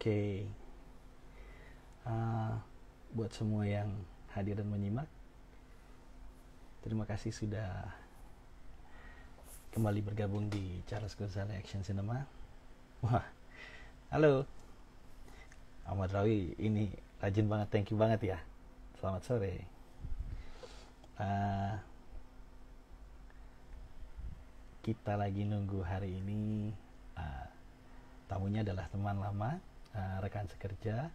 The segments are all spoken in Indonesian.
Oke, uh, buat semua yang hadir dan menyimak, terima kasih sudah kembali bergabung di Charles Gonzalez Action Cinema. Wah, halo, Ahmad Rawi, ini rajin banget, thank you banget ya. Selamat sore. Uh, kita lagi nunggu hari ini. Tamunya adalah teman lama, rekan sekerja,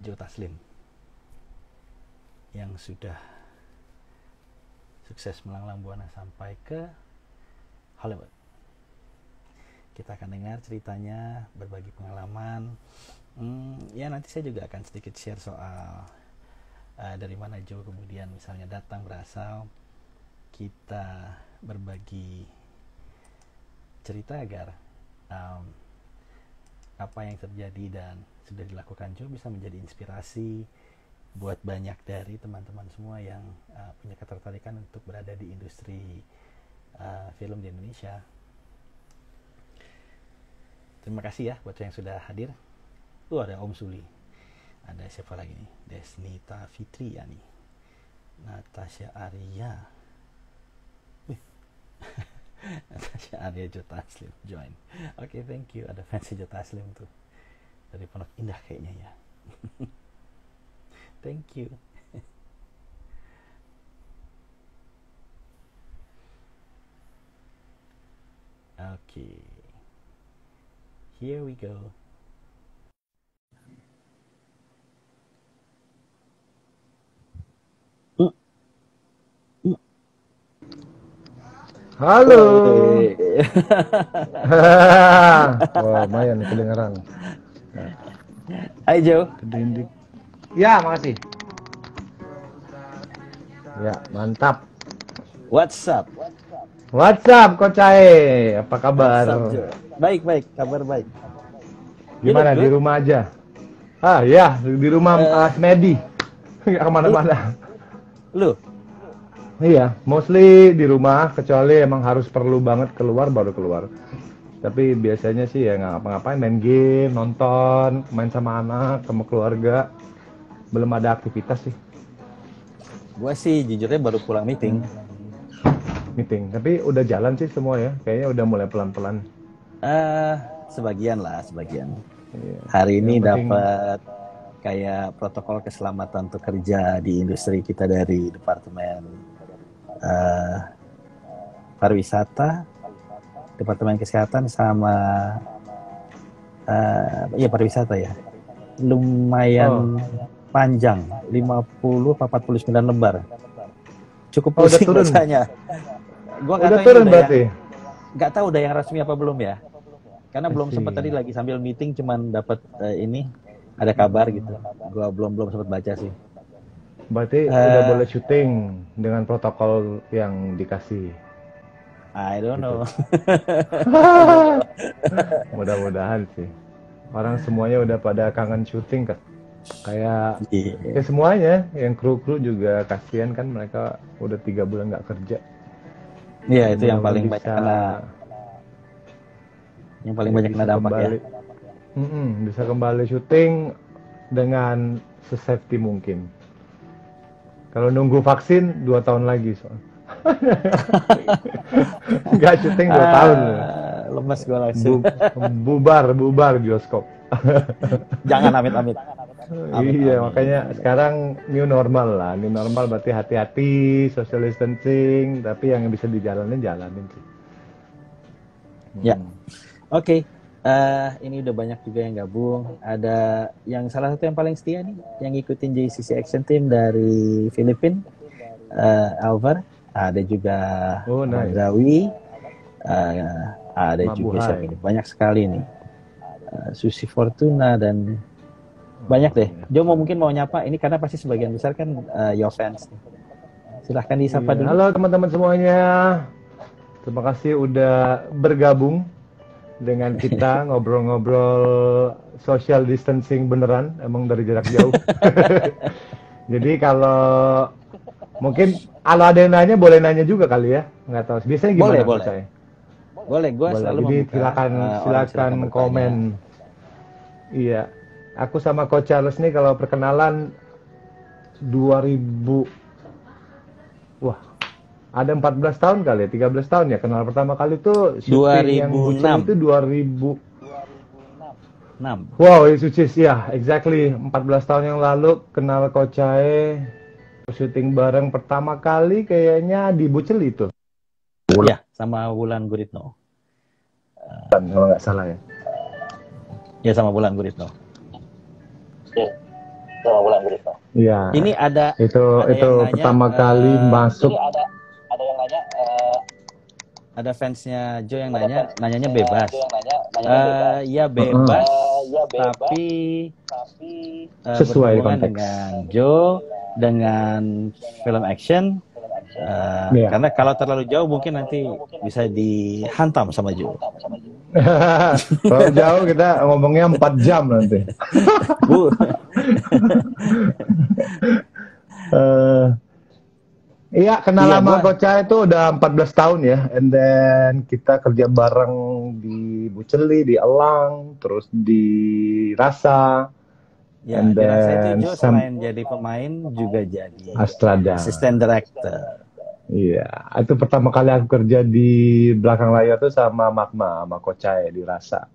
Joe Taslim, yang sudah sukses melanglang buana sampai ke Hollywood. Kita akan dengar ceritanya, berbagi pengalaman. Ya nanti saya juga akan sedikit share soal dari mana Joe kemudian misalnya datang, berasal. Kita berbagi cerita agar apa yang terjadi dan sudah dilakukan Joe bisa menjadi inspirasi buat banyak dari teman-teman semua yang punya ketertarikan untuk berada di industri film di Indonesia. Terima kasih ya buat yang sudah hadir. Ada Om Suli, ada siapa lagi nih, Desnita Fitriani, Natasha Arya, Natasha Arya, Joe Taslim join. Oke, thank you. Ada fancy Joe Taslim tuh dari Pondok Indah kayaknya ya. Thank you. Oke, here we go. Halo. Wah, lumayan kedengaran. Hai Joe. Kedindik. Ya, makasih. Ya, mantap. What's up? What's up, Kocae? Apa kabar? What's up, Joe? Baik, kabar baik. Gimana di rumah aja? Ya, di rumah Asmedi. Nggak kemana-mana. Lu? Iya, mostly di rumah, kecuali emang harus perlu banget keluar baru keluar. Tapi biasanya sih ya nggak ngapa-ngapain, main game, nonton, main sama anak, sama keluarga. Belum ada aktivitas sih. Gua sih jujurnya baru pulang meeting. Tapi udah jalan sih semua ya, kayaknya udah mulai pelan-pelan. Sebagian lah, sebagian. Iya. Hari ini penting... dapat kayak protokol keselamatan untuk kerja di industri kita dari Departemen Pariwisata, Departemen Kesehatan sama pariwisata ya. Lumayan panjang, 50-49 lembar. Cukup pusing rasanya. Gua udah turun berarti. Nggak tahu udah yang resmi apa belum ya. Karena belum sempat, tadi lagi sambil meeting cuman dapat ini ada kabar gitu. Gua belum sempat baca sih. Berarti udah boleh syuting dengan protokol yang dikasih. I don't know. Mudah-mudahan sih. Orang semuanya udah pada kangen syuting kan. Kayak semuanya, yang kru-kru juga kasihan kan, mereka udah 3 bulan nggak kerja. Iya, itu yang paling banyak kena dampak kembali, ya. Bisa kembali syuting dengan sesafety mungkin. Kalau nunggu vaksin 2 tahun lagi soalnya. Nggak syuting 2 tahun. Lemes gue langsung. Bubar bioskop. Jangan amit-amit. Iya, makanya sekarang new normal lah. New normal berarti hati-hati, social distancing, tapi yang bisa jalanin sih. Ya, oke. Ini udah banyak juga yang gabung. Ada yang salah satu yang paling setia nih, yang ngikutin JCC Action Team dari Filipina, Alvar. Ada juga Rawi. Ada juga siapa ini? Banyak sekali nih. Susi Fortuna dan banyak deh. Jo mungkin mau nyapa ini karena pasti sebagian besar kan your fans. Silahkan disapa dulu. Halo teman-teman semuanya. Terima kasih udah bergabung dengan kita ngobrol-ngobrol social distancing beneran, emang dari jarak jauh. Jadi kalau mungkin ada yang nanya, boleh nanya juga kali ya, nggak tahu. Biasanya gimana? Boleh. Gue selalu membuka. Jadi silakan komen. Iya, aku sama Coach Charles nih kalau perkenalan 2000, wah ada 14 tahun kali ya, 13 tahun ya. Kenal pertama kali tuh syuting yang Bucel 2006. itu 2000. 6. Wow, which is ya, exactly 14 tahun yang lalu kenal Coach Chae, syuting bareng pertama kali kayaknya di Bucel itu. Ya, sama Wulan Guritno. Kalau nggak salah ya. Ya, sama Wulan Guritno. Iya. Ini ada Itu yang nanya, pertama kali masuk. Ini ada yang nanya, ada fansnya Joe yang nanyanya bebas. Ya bebas, tapi Sesuai berhubungan konteks. dengan Joe, dengan film action. Iya. Karena kalau terlalu jauh mungkin nanti bisa dihantam sama Joe. Kalau jauh kita ngomongnya 4 jam nanti. Bu. Iya, kenal Iya, sama gua- Coach Chae itu udah 14 tahun ya. And then kita kerja bareng di Buceli, di Elang, terus di Rasa, Ya, and di Rasa itu then Joe selain jadi pemain juga jadi Astrada. asisten director. Iya, itu pertama kali aku kerja di belakang layar tuh sama Magma, sama Coach Chae di Rasa.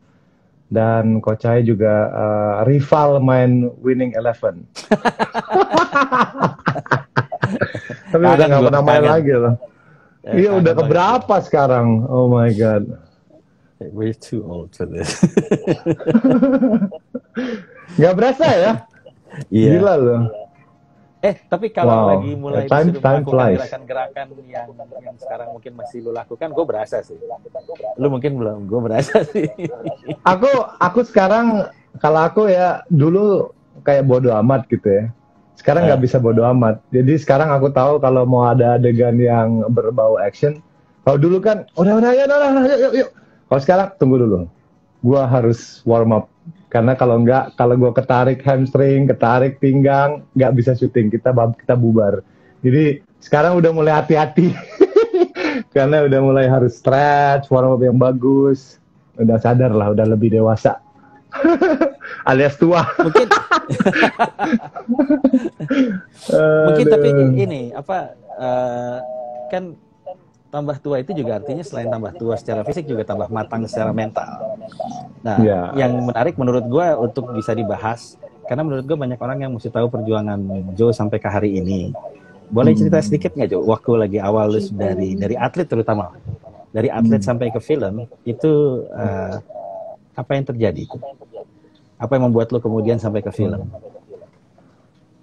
Dan Coach Chae juga rival main Winning Eleven. Tapi udah Kangen nggak gua, pernah main kangen. lagi loh. Iya, Kangen udah banget. keberapa sekarang? Oh my God. We're too old for this. Nggak berasa ya? Iya. Gila loh. Tapi kalau Wow. lagi mulai Time disuruh melakukan flies. gerakan-gerakan yang sekarang mungkin masih lu lakukan, gue berasa sih. Lu mungkin belum, gue berasa sih. Aku sekarang, kalau aku ya dulu kayak bodo amat gitu ya. Sekarang nggak bisa bodo amat. Jadi sekarang aku tahu kalau mau ada adegan yang berbau action. Kalau dulu kan udah ya, yuk. Kalau sekarang tunggu dulu. Gua harus warm up. Karena kalau gua ketarik hamstring, ketarik pinggang, nggak bisa syuting. Kita bubar. Jadi sekarang udah mulai hati-hati. Karena udah mulai harus stretch, warm up yang bagus. Udah sadar lah, udah lebih dewasa. Alias tua. Mungkin tapi ini kan tambah tua itu juga artinya selain tambah tua secara fisik juga tambah matang secara mental. Nah, yang menarik menurut gue untuk bisa dibahas, karena menurut gue banyak orang yang mesti tahu perjuangan Joe sampai ke hari ini. Boleh cerita sedikit nggak Joe, waktu lagi awal lu dari atlet terutama, dari atlet sampai ke film itu apa yang terjadi? Apa yang membuat lu kemudian sampai ke film?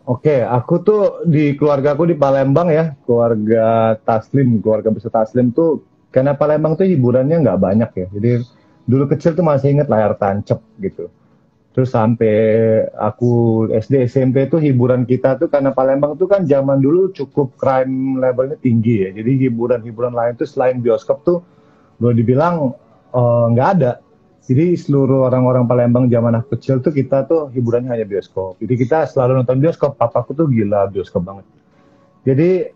Oke, aku tuh di keluarga aku di Palembang ya, keluarga besar Taslim tuh, karena Palembang tuh hiburannya nggak banyak ya. Jadi dulu kecil tuh masih inget layar tancap gitu. Terus sampai aku SD SMP tuh hiburan kita tuh karena Palembang tuh kan zaman dulu cukup crime levelnya tinggi ya. Jadi hiburan-hiburan lain tuh selain bioskop tuh boleh dibilang nggak ada. Jadi seluruh orang-orang Palembang zaman aku kecil tuh kita tuh hiburannya hanya bioskop. Jadi kita selalu nonton bioskop. Papaku tuh gila bioskop banget. Jadi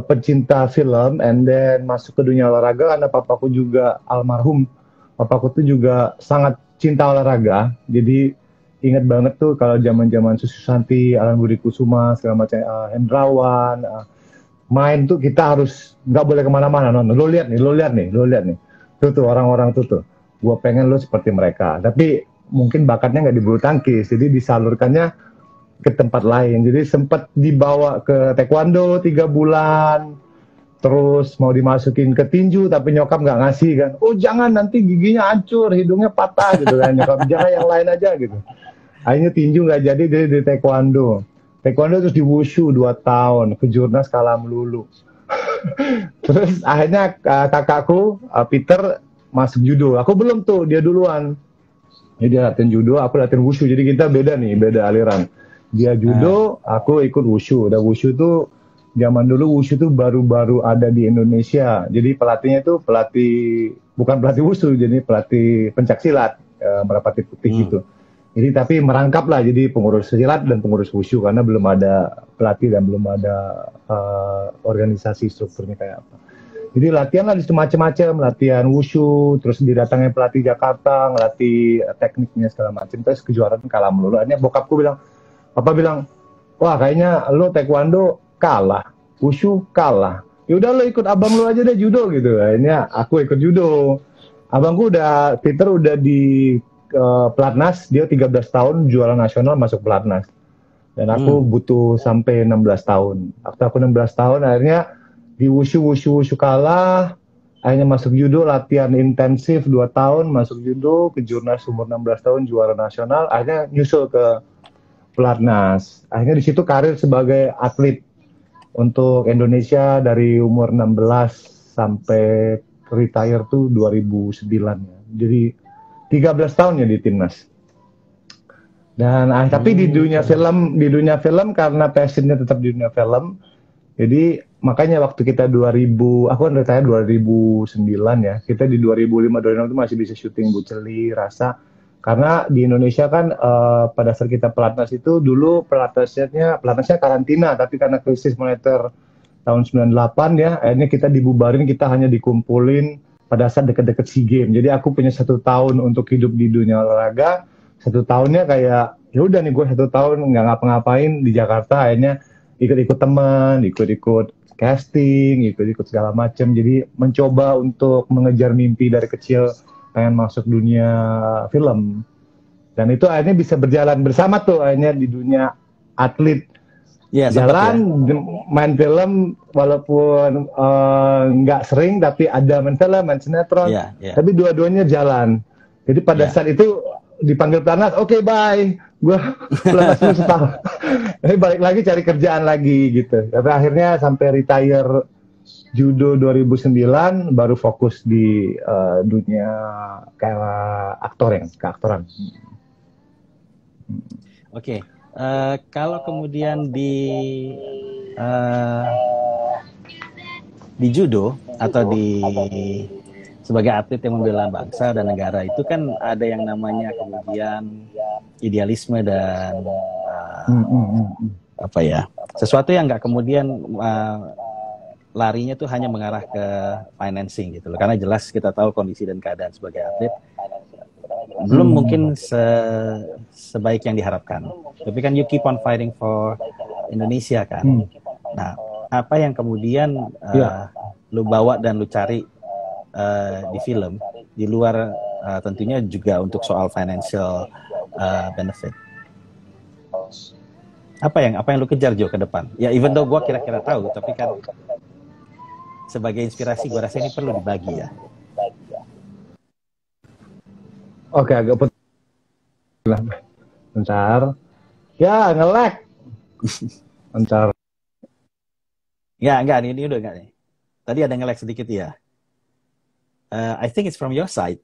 pecinta film, and then masuk ke dunia olahraga karena papaku juga almarhum. Papaku tuh juga sangat cinta olahraga. Jadi ingat banget tuh kalau zaman-zaman Susi Santi, Alan Budi Kusuma, segala macam, Hendrawan, main tuh kita harus nggak boleh kemana-mana nonton. Lo lihat nih. Tuh orang-orang tuh. Gue pengen lo seperti mereka, tapi mungkin bakatnya nggak di bulu tangkis, jadi disalurkannya ke tempat lain. Jadi sempat dibawa ke taekwondo 3 bulan, terus mau dimasukin ke tinju, tapi nyokap nggak ngasih kan. Oh jangan, nanti giginya hancur, hidungnya patah gitu kan. Nyokap jangan, yang lain aja gitu. Akhirnya tinju nggak jadi, di taekwondo terus di wushu 2 tahun, ke jurnas kalah melulu. Terus akhirnya kakakku Peter masuk judo. Aku belum tuh, dia duluan. Jadi dia latihan judo, aku latihan wushu. Jadi kita beda aliran. Dia judo, aku ikut wushu. Dan wushu tuh zaman dulu wushu tuh baru-baru ada di Indonesia. Jadi pelatihnya tuh bukan pelatih wushu, jadi pelatih pencak silat, merapati putih gitu. Jadi tapi merangkap lah jadi pengurus silat dan pengurus wushu karena belum ada pelatih dan belum ada organisasi strukturnya kayak apa. Jadi latihan lah macam-macam, latihan wushu, terus didatangin pelatih Jakarta, ngelatih tekniknya segala macam. Terus kejuaraan kalah melulu. Akhirnya bokapku bilang, papa bilang, wah kayaknya lo taekwondo kalah, wushu kalah. Ya udah lo ikut abang lo aja deh judo gitu. Akhirnya aku ikut judo. Abangku Peter udah di pelatnas, dia 13 tahun juara nasional masuk pelatnas. Dan aku butuh sampai 16 tahun. Waktu aku 16 tahun akhirnya di wushu kalah, akhirnya masuk judo, latihan intensif 2 tahun, masuk judo, ke jurnas umur 16 tahun, juara nasional, akhirnya nyusul ke pelatnas. Akhirnya di situ karir sebagai atlet untuk Indonesia dari umur 16 sampai retire tuh 2009 ya. Jadi 13 tahun ya di timnas. Dan tapi di dunia film karena passionnya tetap di dunia film. Jadi makanya waktu kita 2000, aku kan retire 2009 ya. Kita di 2005 2006 itu masih bisa syuting Buceli, Rasa. Karena di Indonesia kan pada saat kita pelatnas itu dulu pelatnasnya karantina, tapi karena krisis moneter tahun 98 ya, akhirnya kita dibubarin, kita hanya dikumpulin pada saat deket-deket SEA Games. Jadi aku punya 1 tahun untuk hidup di dunia olahraga, 1 tahunnya kayak ya udah nih gue 1 tahun nggak ngapa-ngapain di Jakarta, akhirnya ikut-ikut teman, ikut-ikut casting, ikut-ikut segala macam. Jadi mencoba untuk mengejar mimpi dari kecil pengen masuk dunia film. Dan itu akhirnya bisa berjalan bersama tuh akhirnya di dunia atlet. Ya, jalan ya. Main film walaupun nggak sering tapi ada main film, main sinetron. Tapi dua-duanya jalan. Jadi pada saat itu dipanggil pelatnas, oke, bye. Gue pelatnas dulu setahun. Jadi balik lagi cari kerjaan lagi gitu. Tapi akhirnya sampai retire judo 2009 baru fokus di dunia kayak keaktoran. Oke. Kalau kemudian di judo atau sebagai atlet yang membela bangsa dan negara itu kan ada yang namanya kemudian idealisme dan sesuatu yang nggak kemudian larinya tuh hanya mengarah ke financing gitu loh, karena jelas kita tahu kondisi dan keadaan sebagai atlet belum mungkin sebaik yang diharapkan. Tapi kan you keep on fighting for Indonesia kan. Nah, apa yang kemudian lu bawa dan lu cari di film di luar tentunya juga untuk soal financial benefit. Apa yang lu kejar Jo ke depan? Ya even though gue kira-kira tahu, tapi kan sebagai inspirasi gue rasa ini perlu dibagi ya. Oke, agak bentar. Ya, nge-lag. Bentar. Ya, enggak, ini udah enggak nih. Tadi ada nge-lag sedikit ya. I think it's from your side.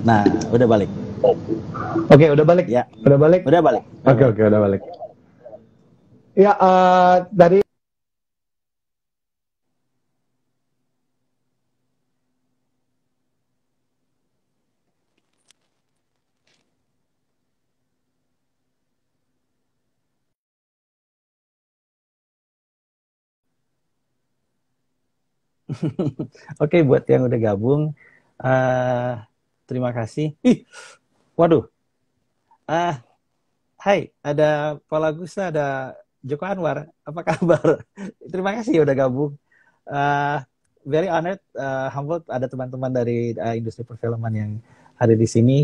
Nah, udah balik. Oke, udah balik ya. Udah balik. Udah balik. Oke, udah balik. Ya, tadi Oke, buat yang udah gabung, terima kasih. Waduh. Hai, ada Paul Agusta, ada Joko Anwar. Apa kabar? Terima kasih udah gabung. Very honored, humbled ada teman-teman dari industri perfilman yang hadir di sini.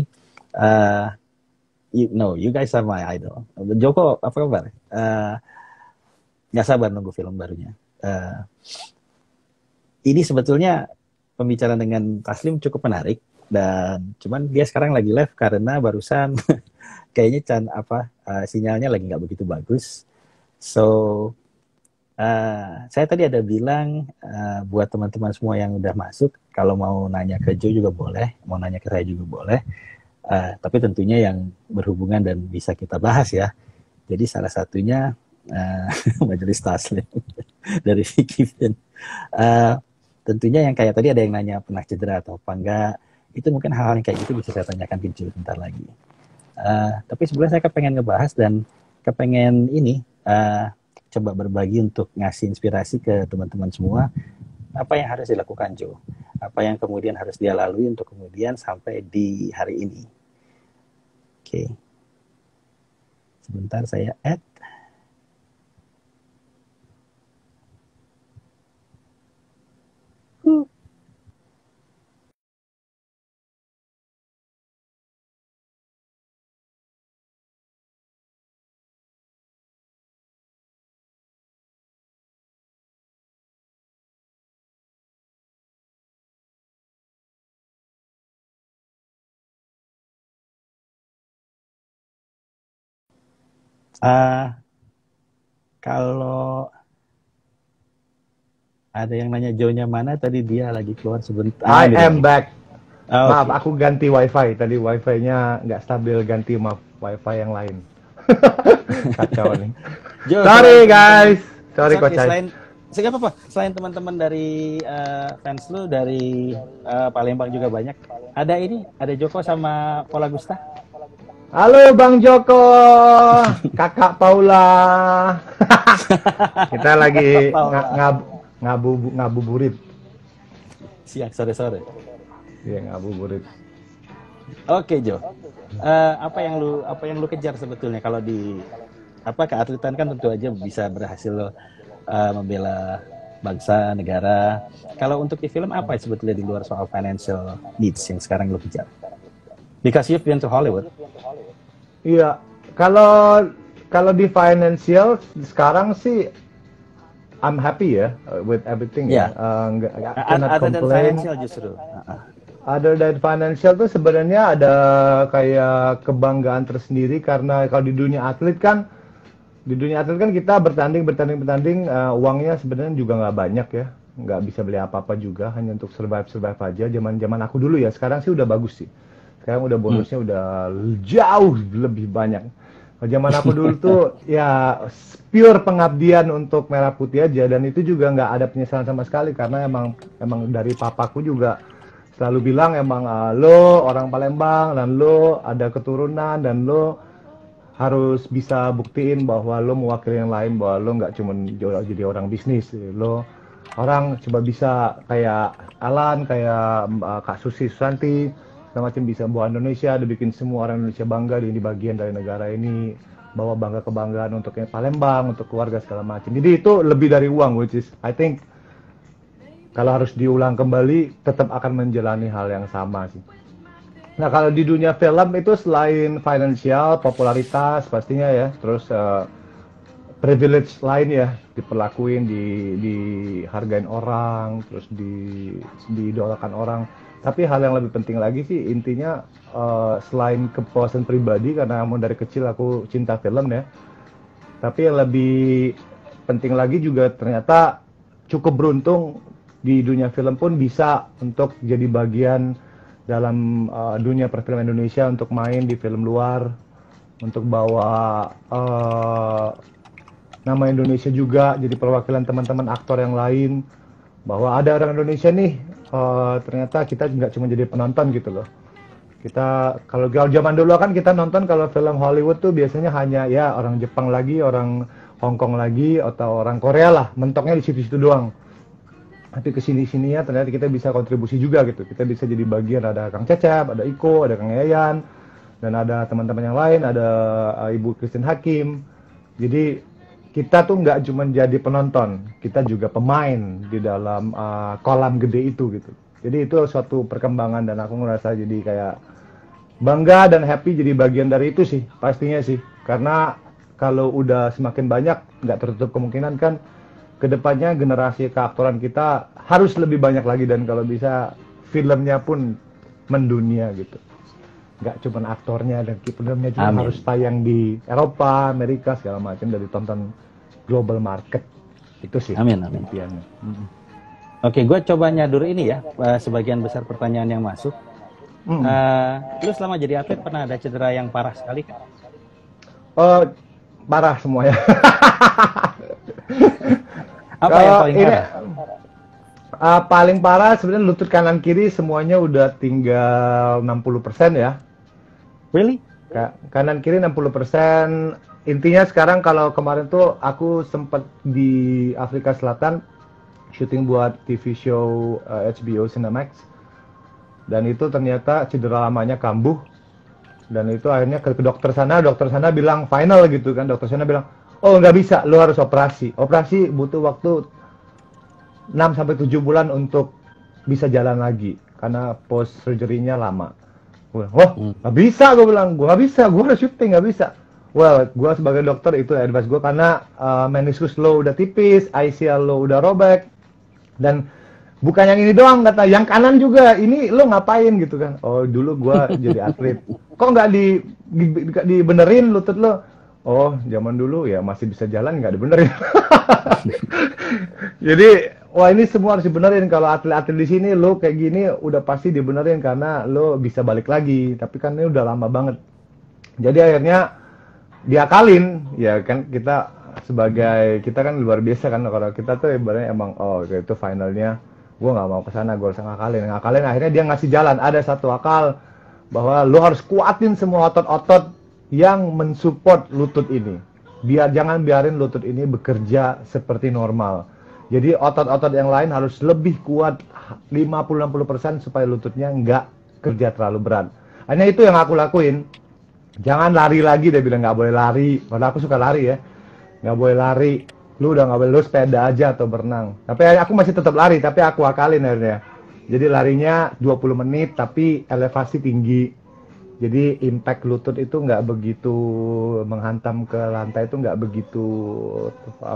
You guys are my idol. Joko, apa kabar? Nggak sabar nunggu film barunya. Ini sebetulnya pembicaraan dengan Taslim cukup menarik, dan cuman dia sekarang lagi live karena barusan kayaknya sinyalnya lagi nggak begitu bagus. So saya tadi ada bilang buat teman-teman semua yang udah masuk, kalau mau nanya ke Jo juga boleh, mau nanya ke saya juga boleh, tapi tentunya yang berhubungan dan bisa kita bahas ya. Jadi salah satunya Majelis Taslim dari Vicky Vin. Tentunya yang kayak tadi ada yang nanya pernah cedera atau apa enggak, itu mungkin hal-hal yang kayak gitu bisa saya tanyakan ke Jo bentar lagi. Tapi sebenarnya saya pengen ngebahas, dan kepengen ini coba berbagi untuk ngasih inspirasi ke teman-teman semua. Apa yang harus dilakukan Joe? Apa yang kemudian harus dia lalui untuk kemudian sampai di hari ini? Oke. Sebentar saya add. Kalau ada yang nanya Joe-nya mana, tadi dia lagi keluar sebentar. I am back. Maaf, okay. aku ganti wifi. Tadi wifi-nya nggak stabil, ganti wifi yang lain. Kacau nih. Joe, sorry guys. Sorry Coach. Sehingga apa? Selain teman-teman dari fans lu dari Palembang juga banyak. Ada Joko sama Paula Gusta. Halo Bang Joko, Kakak Paula. Kita lagi ngabuburit. Siang sore-sore. Iya, ngabuburit. Oke, Jo. Apa yang lu kejar sebetulnya kalau di keatletan kan tentu aja bisa berhasil membela bangsa, negara. Kalau untuk di film apa sebetulnya di luar soal financial needs yang sekarang lu kejar? Because you've been to Hollywood. Iya, kalau di financial sekarang sih I'm happy ya with everything ya. Other than financial justru. Other than financial tuh sebenarnya ada kayak kebanggaan tersendiri karena kalau di dunia atlet kan kita bertanding uangnya sebenarnya juga nggak banyak ya, nggak bisa beli apa-apa juga, hanya untuk survive aja. Zaman aku dulu ya, sekarang sih udah bagus sih. Sekarang udah bonusnya udah jauh lebih banyak. Zaman aku dulu tuh ya pure pengabdian untuk Merah Putih aja, dan itu juga nggak ada penyesalan sama sekali karena emang dari papaku juga selalu bilang emang lo orang Palembang dan lo ada keturunan dan lo harus bisa buktiin bahwa lo mewakili yang lain, bahwa lo nggak cuma jadi orang bisnis, lo orang coba bisa kayak Alan, kayak Kak Susi Susanti, macam bisa bawa Indonesia, udah bikin semua orang Indonesia bangga di bagian dari negara ini, bawa kebanggaan untuk Palembang, untuk keluarga segala macam. Jadi itu lebih dari uang, which is I think kalau harus diulang kembali tetap akan menjalani hal yang sama sih. Nah kalau di dunia film itu selain financial, popularitas pastinya ya, terus privilege lain ya, diperlakuin, dihargain orang, terus diidolakan orang. Tapi hal yang lebih penting lagi sih intinya selain kepuasan pribadi, karena dari kecil aku cinta film ya. Tapi yang lebih penting lagi juga ternyata cukup beruntung di dunia film pun bisa untuk jadi bagian dalam dunia perfilman Indonesia, untuk main di film luar, untuk bawa nama Indonesia juga, jadi perwakilan teman-teman aktor yang lain, bahwa ada orang Indonesia nih, ternyata kita nggak cuma jadi penonton gitu loh. Kita kalau zaman dulu kan kita nonton kalau film Hollywood tuh biasanya hanya ya orang Jepang lagi, orang Hong Kong lagi, atau orang Korea lah, mentoknya di situ-situ doang. Tapi kesini-sini ya ternyata kita bisa kontribusi juga gitu. Kita bisa jadi bagian, ada Kang Cecep, ada Iko, ada Kang Yayan, dan ada teman-teman yang lain, ada Ibu Christine Hakim. Jadi kita tuh nggak cuma jadi penonton, kita juga pemain di dalam kolam gede itu gitu. Jadi itu suatu perkembangan dan aku ngerasa jadi kayak bangga dan happy jadi bagian dari itu sih, pastinya sih. Karena kalau udah semakin banyak, nggak tertutup kemungkinan kan kedepannya generasi keaktoran kita harus lebih banyak lagi, dan kalau bisa filmnya pun mendunia gitu. Nggak cuma aktornya, dan filmnya juga harus tayang di Eropa, Amerika segala macam, dari tonton global market. Itu sih. Amin. Impiannya. Oke, gue coba nyadur ini ya, sebagian besar pertanyaan yang masuk. Lu selama jadi atlet pernah ada cedera yang parah sekali kan? Parah semuanya. Apa yang paling parah? Paling parah sebenarnya lutut kanan kiri semuanya udah tinggal 60% ya. Really? Kanan kiri 60%, intinya sekarang kalau kemarin tuh aku sempat di Afrika Selatan syuting buat TV show HBO Cinemax, dan itu ternyata cedera lamanya kambuh, dan itu akhirnya ke dokter sana bilang final gitu kan, dokter sana bilang oh nggak bisa, lo harus operasi butuh waktu 6 sampai 7 bulan untuk bisa jalan lagi karena post surgery-nya lama. Wah, nggak bisa, gue bilang, gue nggak bisa, gue harus syuting, nggak bisa. Well, gue sebagai dokter itu advice gue karena meniscus lo udah tipis, ICL lo udah robek, dan bukan yang ini doang, kata yang kanan juga, ini lo ngapain gitu kan. Oh dulu gue jadi atlet, kok nggak dibenerin lutut lo? Oh zaman dulu ya masih bisa jalan nggak dibenerin. Jadi wah ini semua harus dibenerin. Kalau atlet-atlet di sini lo kayak gini udah pasti dibenerin karena lo bisa balik lagi, tapi kan ini udah lama banget. Jadi akhirnya diakalin, ya kan, kita sebagai, kita kan luar biasa kan, kalau kita tuh ibaratnya emang oh itu finalnya gue nggak mau kesana, gue harus ngakalin akhirnya dia ngasih jalan, ada satu akal bahwa lo harus kuatin semua otot-otot yang mensupport lutut ini, jangan biarin lutut ini bekerja seperti normal. Jadi otot-otot yang lain harus lebih kuat 50-60% supaya lututnya nggak kerja terlalu berat. Hanya itu yang aku lakuin. Jangan lari lagi, dia bilang nggak boleh lari. Padahal aku suka lari ya, nggak boleh lari. Lu udah nggak boleh, lu sepeda aja atau berenang. Tapi aku masih tetap lari, tapi aku akalin akhirnya. Jadi larinya 20 menit, tapi elevasi tinggi. Jadi impact lutut itu nggak begitu menghantam ke lantai, itu nggak begitu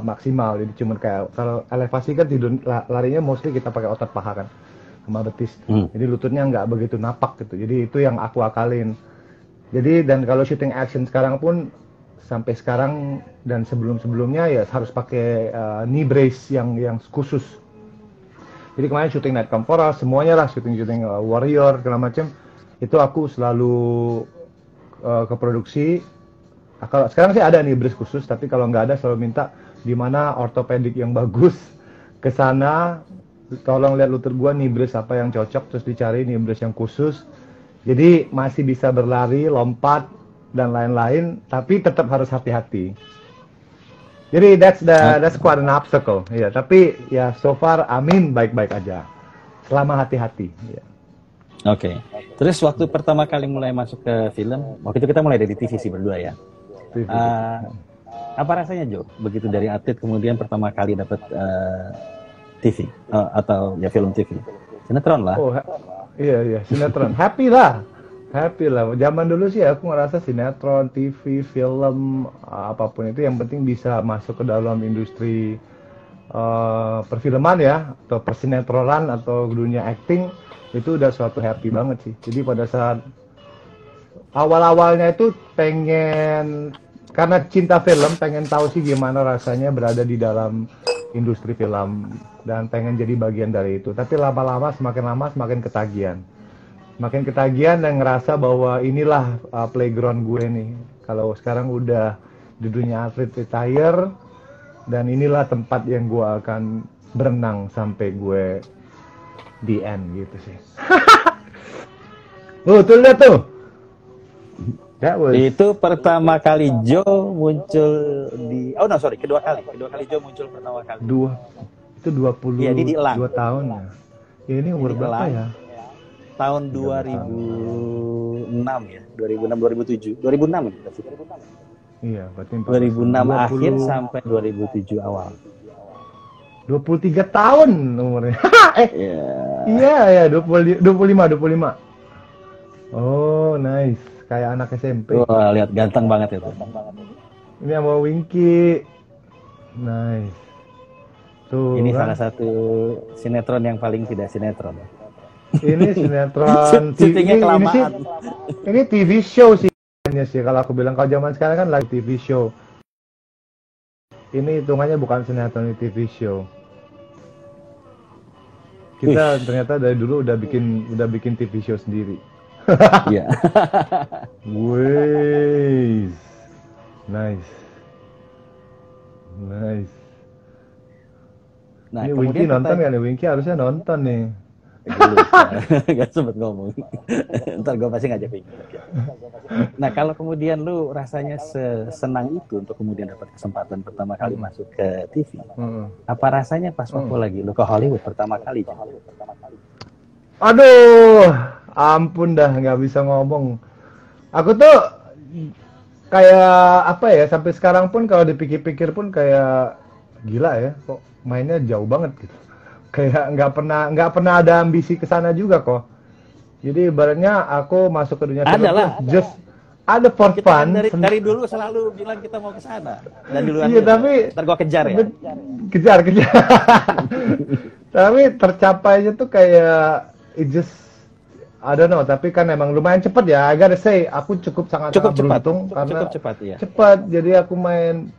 maksimal. Jadi cuma kayak kalau elevasi kan tidur larinya mostly kita pakai otot paha kan, sama betis. Jadi lututnya nggak begitu napak gitu. Jadi itu yang aku akalin. Jadi dan kalau shooting action sekarang pun sampai sekarang dan sebelum-sebelumnya ya harus pakai knee brace yang khusus. Jadi kemarin shooting Night Camp Forest semuanya lah, shooting Warrior segala macam itu aku selalu ke produksi. Kalau sekarang sih ada knee brace khusus, tapi kalau nggak ada selalu minta di mana ortopedik yang bagus ke sana, tolong lihat lutut gua knee brace apa yang cocok, terus dicari knee brace yang khusus. Jadi masih bisa berlari, lompat, dan lain-lain, tapi tetap harus hati-hati. Jadi that's quite an obstacle. Ya, tapi ya so far amin baik-baik aja. Selama hati-hati. Ya. Oke. Terus waktu pertama kali mulai masuk ke film, waktu itu kita mulai dari TV sih berdua ya. Apa rasanya Jo? Begitu dari atlet kemudian pertama kali dapat TV atau ya film TV. Sinetron lah. Oh, iya, sinetron. Happy lah. Zaman dulu sih aku ngerasa sinetron, TV, film, apapun itu yang penting bisa masuk ke dalam industri perfilman ya, atau persinetronan atau dunia acting, itu udah suatu happy banget sih. Jadi pada saat awal-awalnya itu pengen, karena cinta film, pengen tahu sih gimana rasanya berada di dalam industri film dan pengen jadi bagian dari itu. Tapi lama-lama semakin ketagihan. Makin ketagihan dan ngerasa bahwa inilah playground gue nih. Kalau sekarang udah di dunia atlet retire, dan inilah tempat yang gue akan berenang sampai gue di end gitu sih. Tuh lihat tuh. Itu pertama kali Joe muncul di kedua kali Joe muncul pertama kali. Itu 20 ya, 2 tahun ya. Ini umur berapa ya? Tahun 2006 ya, 2006 2007. 2006 gitu sih. Iya, berarti 2006 akhir sampai 2007 awal. 23 tahun umurnya. Iya, 25. Oh, nice. Kayak anak SMP. Wah, lihat ganteng banget itu. Ini sama Winky. Nice. Tuh, ini kan? salah satu sinetron yang paling tidak sinetron. Ini sinetron ini TV show sih kalau aku bilang. Kalau zaman sekarang kan lagi TV show. Ini hitungannya bukan sinetron, ini TV show. Kita ternyata dari dulu udah bikin TV show sendiri. Iya. Wih. Nice. Nah, ini Winky nonton kan ya? Winky harusnya nonton nih. Gak sempet ngomong. Ntar gue pasti ngajak pinggir. Nah kalau kemudian lu rasanya senang itu untuk kemudian dapat kesempatan pertama kali masuk ke TV, apa rasanya pas waktu lagi lu ke Hollywood pertama kali? Aduh, ampun dah nggak bisa ngomong. Aku tuh kayak apa ya, sampai sekarang pun kalau dipikir-pikir pun kayak gila ya, kok mainnya jauh banget gitu. Kayak nggak pernah ada ambisi ke sana juga kok. Jadi ibaratnya aku masuk ke dunia film tuh just ada for Kita kan fun. dari dulu selalu bilang kita mau ke sana. Dan duluan Iya, dulu. tapi Ntar gua kejar ya. kejar. Tapi tercapainya tuh kayak it just I don't know, tapi kan emang lumayan cepat ya. I gotta say, aku sangat beruntung karena cepat, iya. Cepat. Jadi aku main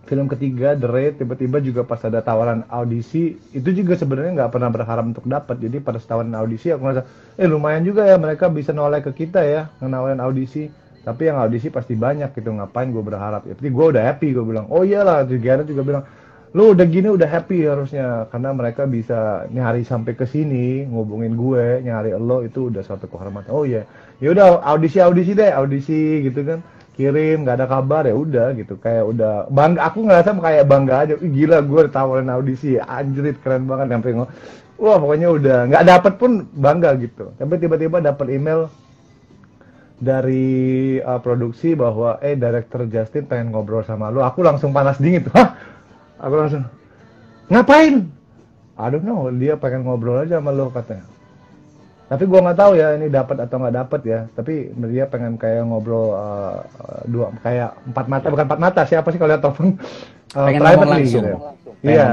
film ketiga The Raid, tiba-tiba juga pas ada tawaran audisi, itu juga sebenarnya nggak pernah berharap untuk dapat. Jadi pada tawaran audisi aku ngerasa, lumayan juga ya mereka bisa noleh ke kita ya, nawarin audisi. Tapi yang audisi pasti banyak gitu, ngapain gue berharap. Ya, tapi gue udah happy, gue bilang, oh iyalah, Giana juga bilang, lu udah gini udah happy harusnya, karena mereka bisa nyari sampai ke sini, ngubungin gue, nyari lo, itu udah suatu kehormatan. Oh iya, ya udah audisi deh, audisi gitu kan, kirim nggak ada kabar, ya udah gitu, kayak udah bangga. Aku ngerasa kayak bangga aja. Gila, gue ditawarin audisi, anjrit keren banget, sampai wah pokoknya udah nggak dapet pun bangga gitu. Tapi tiba-tiba dapat email dari produksi bahwa director Justin pengen ngobrol sama lu. Aku langsung panas dingin tuh. Hah? Aku langsung, ngapain? I don't know, dia pengen ngobrol aja sama lo katanya. Tapi gua nggak tahu ya ini dapat atau nggak dapat ya. Tapi dia pengen kayak ngobrol kayak empat mata, bukan empat mata, siapa sih kalau lihat telepon privately gitu. Iya.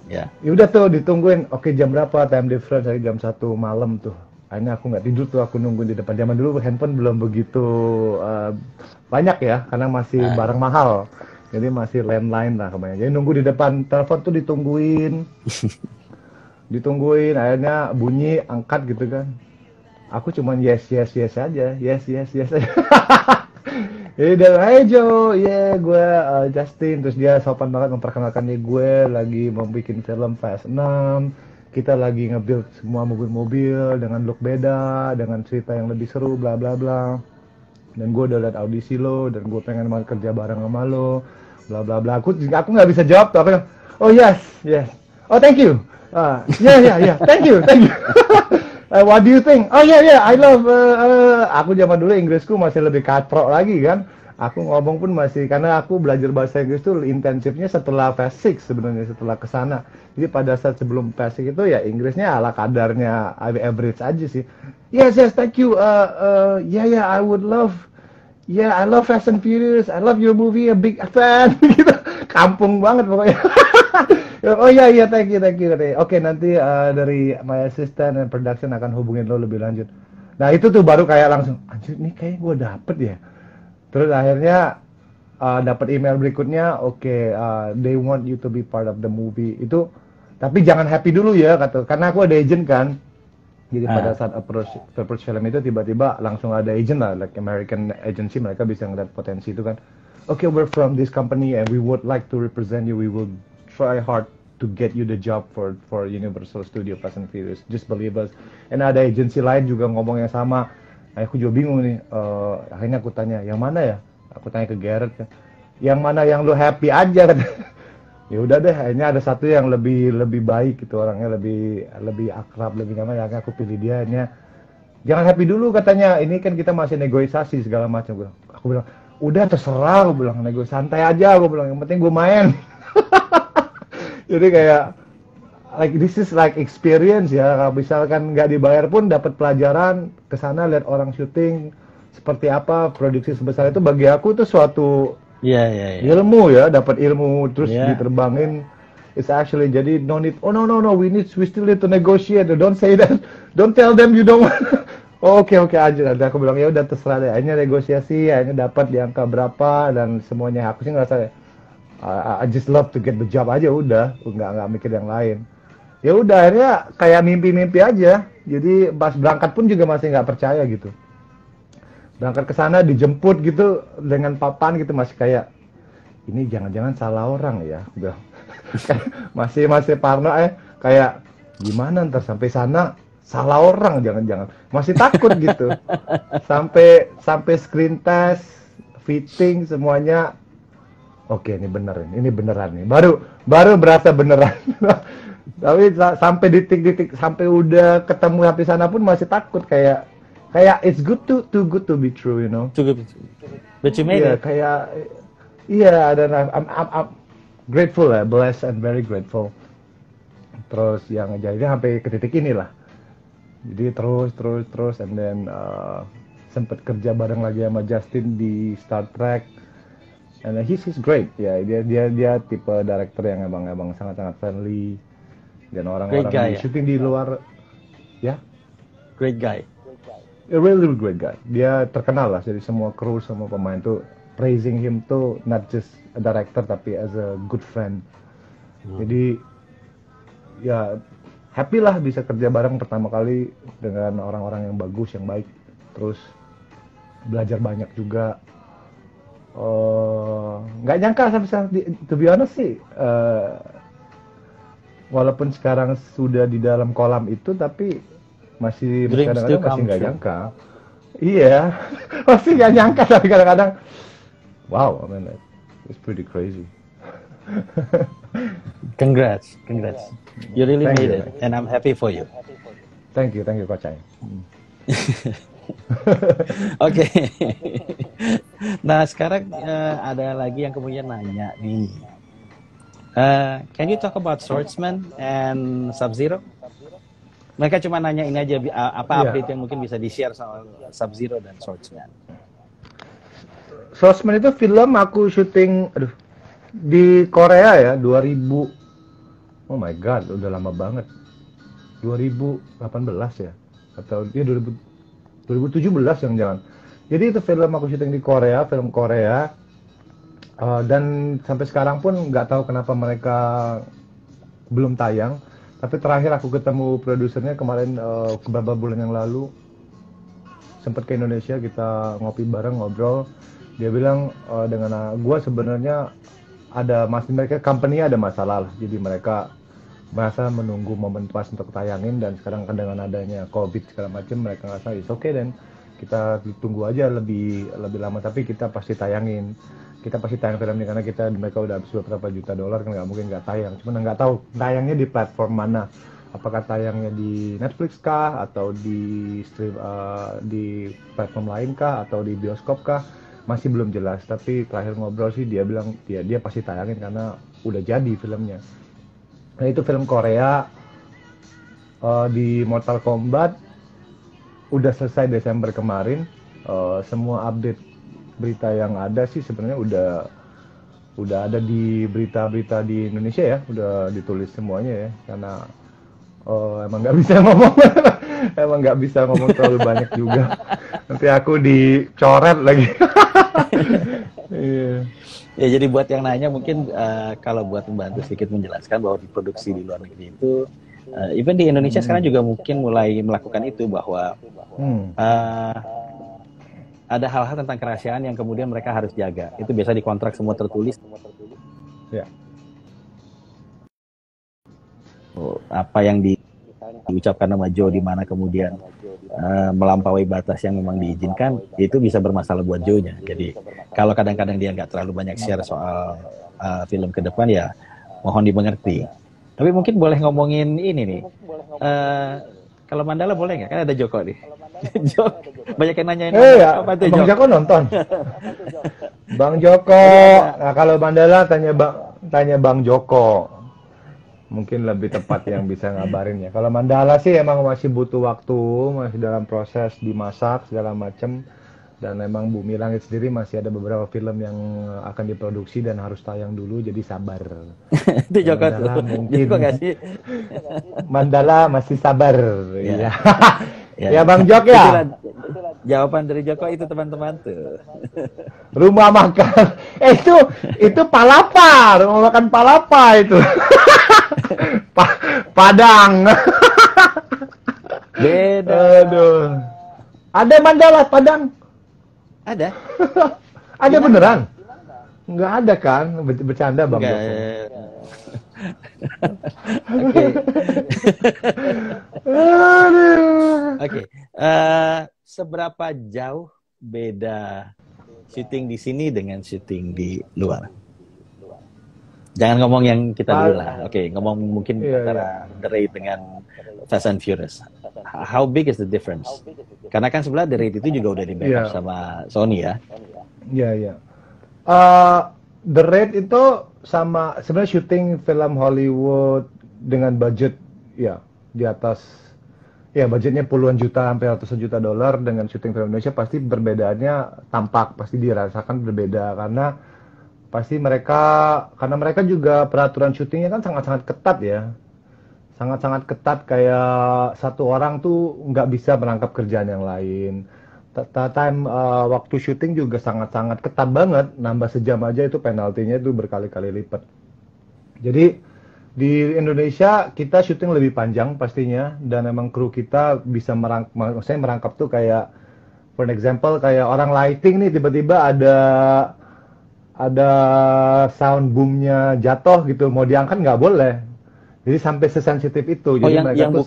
Ya. Udah tuh ditungguin. Oke, jam berapa? Time difference dari jam 1 malam tuh. Akhirnya aku nggak tidur tuh, aku nungguin di depan. Zaman dulu handphone belum begitu banyak ya, karena masih barang mahal. Jadi masih landline lah kemarin. Jadi nunggu di depan telepon tuh ditungguin. Akhirnya bunyi, angkat gitu kan. Aku cuman yes aja. Yes aja. Jadi dia, hey Joe, gue Justin. Terus dia sopan banget memperkenalkan gue lagi mau bikin film Fast 6. Kita lagi nge-build semua mobil-mobil dengan look beda, dengan cerita yang lebih seru, bla bla bla. Dan gue udah liat audisi lo, dan gue pengen banget kerja bareng sama lo, bla bla bla. Aku nggak bisa jawab tuh. Aku bilang, oh yes. Oh thank you. Yeah. Thank you. What do you think? Oh yeah. I love. Aku zaman dulu Inggrisku masih lebih katrok lagi kan. Aku ngomong pun masih, karena aku belajar bahasa Inggris tuh intensifnya setelah Fast 6 sebenarnya, setelah kesana. Jadi pada saat sebelum Fast 6 itu ya Inggrisnya ala kadarnya, average aja sih. Yes, thank you. Yeah, I would love. Yeah, I love Fast and Furious. I love your movie, a big fan. Gitu. Kampung banget pokoknya. Oh iya, thank you. Oke, nanti dari my assistant and production akan hubungin lo lebih lanjut. Nah itu tuh baru kayak langsung, anjir nih kayak gue dapet ya. Terus akhirnya dapat email berikutnya, they want you to be part of the movie. Itu, tapi jangan happy dulu ya, kata, karena aku ada agent kan. Jadi pada saat approach film itu tiba-tiba langsung ada agent lah, like American agency, mereka bisa ngeliat potensi itu kan. Okay, we're from this company and we would like to represent you. We will try hard to get you the job for Universal Studio Fast and Furious. Just believe us. And ada agensi lain juga ngomong yang sama. Aku juga bingung nih. Akhirnya aku tanya, yang mana ya? Aku tanya ke Garrett kan. Yang mana yang lu happy aja kan? Ya udah deh, akhirnya ada satu yang lebih baik gitu, orangnya lebih akrab, lebih nyaman. Akhirnya aku pilih dia. Akhirnya jangan happy dulu katanya. Ini kan kita masih negosiasi segala macam. Aku bilang, udah terserah, aku bilang, negosiasi santai aja, aku bilang, yang penting gue main. Jadi kayak like this is like experience ya. Kalau misalkan nggak dibayar pun dapat pelajaran, kesana lihat orang syuting seperti apa, produksi sebesar itu bagi aku tuh suatu ilmu ya, dapat ilmu terus diterbangin. It's actually jadi no need. Oh no, we still need to negotiate. Don't say that. Don't tell them you don't want. Oke aja. Dan aku bilang ya udah terserah deh. Akhirnya negosiasi, akhirnya dapat di angka berapa dan semuanya. Aku sih ngerasa I just love to get the job aja udah, nggak mikir yang lain. Ya udah akhirnya kayak mimpi-mimpi aja. Jadi pas berangkat pun juga masih nggak percaya gitu. Berangkat ke sana dijemput gitu dengan papan gitu, masih kayak ini jangan-jangan salah orang ya. Udah masih parno kayak gimana ntar sampai sana salah orang jangan-jangan. Masih takut gitu. Sampai screen test, fitting semuanya. Oke, ini beneran nih. Baru berasa beneran. Tapi sampai detik-detik sampai udah ketemu sampai sana pun masih takut kayak it's too good to be true, you know. Too good. But you made Iya, it. kayak iya, dan I'm grateful ya, blessed and very grateful. Terus yang jadinya sampai ke titik inilah. Jadi terus and then sempet kerja bareng lagi sama Justin di Star Trek. And he's great ya. Dia tipe director yang emang sangat-sangat friendly. Dan orang-orang guy, di syuting di luar ya. Great guy. A really great guy. Dia terkenal lah dari semua kru, semua pemain tuh praising him tuh not just a director tapi as a good friend. Jadi ya happy lah bisa kerja bareng pertama kali dengan orang-orang yang bagus, yang baik. Terus belajar banyak juga. Nggak nyangka sampai to be honest sih. Walaupun sekarang sudah di dalam kolam itu, tapi masih kadang-kadang masih nggak nyangka. Iya, masih nggak nyangka tapi kadang-kadang, wow, I mean, it's pretty crazy. Congrats. You really made it, and I'm happy for you. Thank you, Coach Ai. Oke. Nah, sekarang ada lagi yang kemudian nanya nih. Can you talk about Swordsman and Sub-Zero? Mereka cuma nanya ini aja, apa update yang mungkin bisa di-share soal Sub-Zero dan Swordsman. Swordsman itu film aku syuting di Korea ya, 2000. Oh my god, udah lama banget. 2018 ya. Atau dia 2017 yang jangan. Jadi itu film aku syuting di Korea, film Korea. Dan sampai sekarang pun nggak tahu kenapa mereka belum tayang. Tapi terakhir aku ketemu produsernya kemarin beberapa bulan yang lalu, sempat ke Indonesia, kita ngopi bareng, ngobrol. Dia bilang dengan gue sebenarnya mereka company ada masalah lah. Jadi mereka merasa menunggu momen pas untuk tayangin, dan sekarang dengan adanya COVID segala macam mereka ngerasa it's okay, dan kita tunggu aja lebih lama, tapi kita pasti tayang film ini karena mereka udah habis beberapa juta dolar, kan nggak mungkin nggak tayang. Cuman nggak tahu tayangnya di platform mana, apakah tayangnya di Netflix kah, atau di stream di platform lain kah, atau di bioskop kah, masih belum jelas. Tapi terakhir ngobrol sih dia bilang dia pasti tayangin karena udah jadi filmnya. Nah itu film Korea di Mortal Kombat udah selesai Desember kemarin. Semua update berita yang ada sih sebenarnya udah ada di berita-berita di Indonesia ya, udah ditulis semuanya ya, karena emang nggak bisa ngomong terlalu banyak juga, nanti aku dicoret lagi. Yeah. Ya, jadi buat yang nanya mungkin kalau buat membantu sedikit menjelaskan bahwa diproduksi di luar negeri itu even di Indonesia sekarang juga mungkin mulai melakukan itu, bahwa ada hal-hal tentang kerahasiaan yang kemudian mereka harus jaga. Itu biasa di kontrak semua tertulis. Ya. Apa yang diucapkan nama Joe di mana kemudian melampaui batas yang memang diizinkan, itu bisa bermasalah buat Joe-nya. Jadi kalau kadang-kadang dia nggak terlalu banyak share soal film ke depan, ya mohon dimengerti. Tapi mungkin boleh ngomongin ini nih. Kalau Mandala boleh nggak? Kan ada Joko nih. Banyak yang nanyain apa tuh, Bang Joko nonton. Bang Joko. Nah, kalau Mandala tanya Bang Joko. Mungkin lebih tepat yang bisa ngabarin ya. Kalau Mandala sih emang masih butuh waktu, masih dalam proses dimasak segala macam. Dan memang Bumi Langit sendiri masih ada beberapa film yang akan diproduksi dan harus tayang dulu, jadi sabar. Itu Joko tuh. Mungkin Joko gak sih? Mandala masih sabar. Iya. Ya Bang Jok ya. Jawaban dari Joko itu teman-teman tuh. Rumah makan. Itu palapa, rumah makan palapa itu. Padang. Beda. Aduh. Ada Mandala Padang. Ada. Ada beneran? Enggak ada kan? Bercanda Bang Joko. Oke. Aduh. Oke. Seberapa jauh beda syuting di sini dengan syuting di luar? Jangan ngomong yang kita dulu lah. Oke, ngomong mungkin antara The Raid dengan Fast and Furious. How big is the difference? Karena kan sebelah The Raid itu juga udah di backup sama Sony ya. Iya. The Raid itu sama sebenarnya syuting film Hollywood dengan budget ya di atas ya budgetnya puluhan juta sampai ratusan juta dolar, dengan syuting film Indonesia pasti perbedaannya tampak, pasti dirasakan berbeda karena mereka juga peraturan syutingnya kan sangat-sangat ketat ya. Sangat-sangat ketat, kayak satu orang tuh nggak bisa merangkap kerjaan yang lain. Waktu syuting juga sangat-sangat ketat banget, nambah sejam aja itu penaltinya itu berkali-kali lipat. Jadi di Indonesia kita syuting lebih panjang pastinya, dan emang kru kita bisa merangkap tuh kayak, for example kayak orang lighting nih tiba-tiba ada sound boomnya jatuh gitu, mau diangkat nggak boleh. Jadi sampai sesensitif itu. Jadi mereka tuh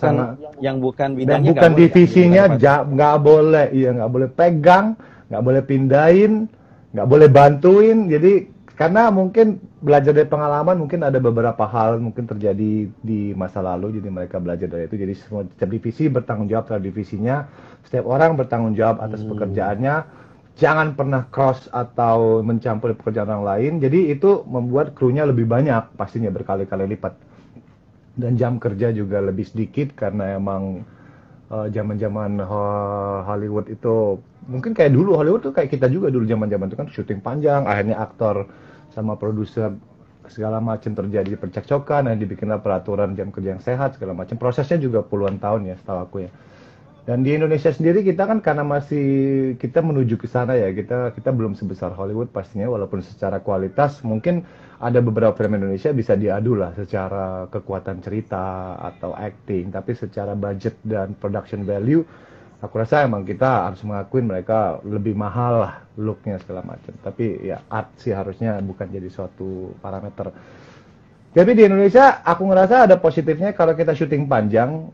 yang bukan bidangnya, bukan divisinya nggak boleh, nggak boleh pegang, nggak boleh pindahin, nggak boleh bantuin. Jadi karena mungkin belajar dari pengalaman, mungkin ada beberapa hal mungkin terjadi di masa lalu, jadi mereka belajar dari itu. Jadi setiap divisi bertanggung jawab terhadap divisinya, setiap orang bertanggung jawab atas pekerjaannya. Jangan pernah cross atau mencampur pekerjaan orang lain. Jadi itu membuat krunya lebih banyak, pastinya berkali-kali lipat. Dan jam kerja juga lebih sedikit karena emang zaman-zaman Hollywood itu mungkin kayak dulu, Hollywood tuh kayak kita juga dulu zaman-zaman itu kan syuting panjang, akhirnya aktor sama produser segala macam terjadi percekcokan, dan dibikinlah peraturan jam kerja yang sehat segala macam. Prosesnya juga puluhan tahun ya setahu aku ya. Dan di Indonesia sendiri kita kan karena kita menuju ke sana ya, kita belum sebesar Hollywood pastinya, walaupun secara kualitas mungkin ada beberapa film Indonesia bisa diadu lah secara kekuatan cerita atau acting, tapi secara budget dan production value aku rasa emang kita harus mengakuin mereka lebih mahal lah looknya segala macam. Tapi ya art sih harusnya bukan jadi suatu parameter. Tapi di Indonesia aku ngerasa ada positifnya kalau kita syuting panjang.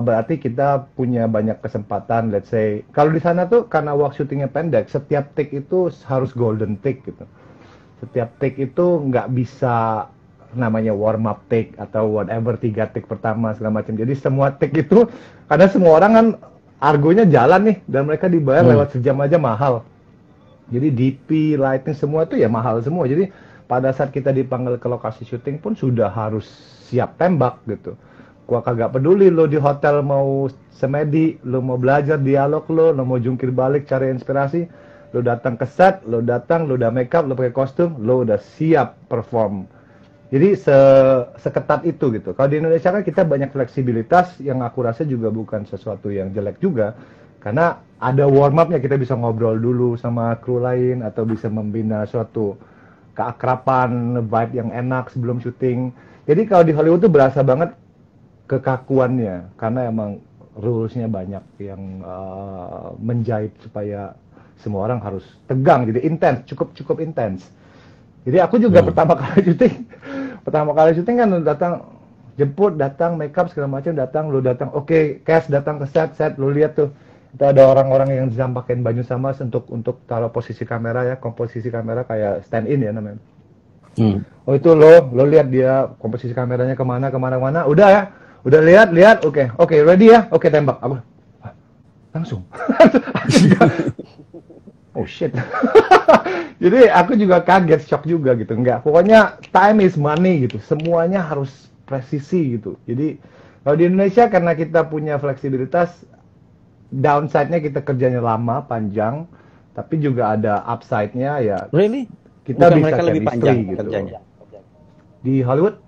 Berarti kita punya banyak kesempatan, let's say kalau di sana tuh karena waktu syutingnya pendek, setiap take itu harus golden take gitu. Setiap take itu nggak bisa namanya warm up take atau whatever, 3 take pertama segala macam. Jadi semua take itu karena semua orang kan argonya jalan nih, dan mereka dibayar lewat sejam aja mahal. Jadi DP, lighting semua itu ya mahal semua. Jadi pada saat kita dipanggil ke lokasi syuting pun sudah harus siap tembak gitu. Gua kagak peduli lo di hotel mau semedi, lo mau belajar dialog lo mau jungkir balik cari inspirasi, lo datang ke set, lo udah make up, lo pakai kostum, lo udah siap perform. Jadi seketat itu gitu. Kalau di Indonesia kan kita banyak fleksibilitas, yang aku rasa juga bukan sesuatu yang jelek juga, karena ada warm up-nya, kita bisa ngobrol dulu sama kru lain atau bisa membina suatu keakraban, vibe yang enak sebelum syuting. Jadi kalau di Hollywood tuh berasa banget kekakuannya, karena emang rules-nya banyak yang menjahit supaya semua orang harus tegang, jadi intens, cukup intens. Jadi aku juga pertama kali syuting kan datang, jemput, datang, make up segala macam, datang, oke, cast datang ke set, lu lihat tuh, itu ada orang-orang yang pakein baju sama untuk taruh posisi kamera ya, komposisi kamera kayak stand in ya namanya. Oh itu lo lihat dia komposisi kameranya kemana, udah ya. Udah lihat, oke, ready ya, oke tembak. Aku langsung. Oh shit. Jadi aku juga kaget, shock juga gitu. Enggak, pokoknya time is money gitu. Semuanya harus presisi gitu. Jadi kalau di Indonesia karena kita punya fleksibilitas, downside-nya kita kerjanya lama, panjang, tapi juga ada upside-nya ya. Really? Kita bukan bisa mereka lebih panjang gitu. Kerjanya. Di Hollywood?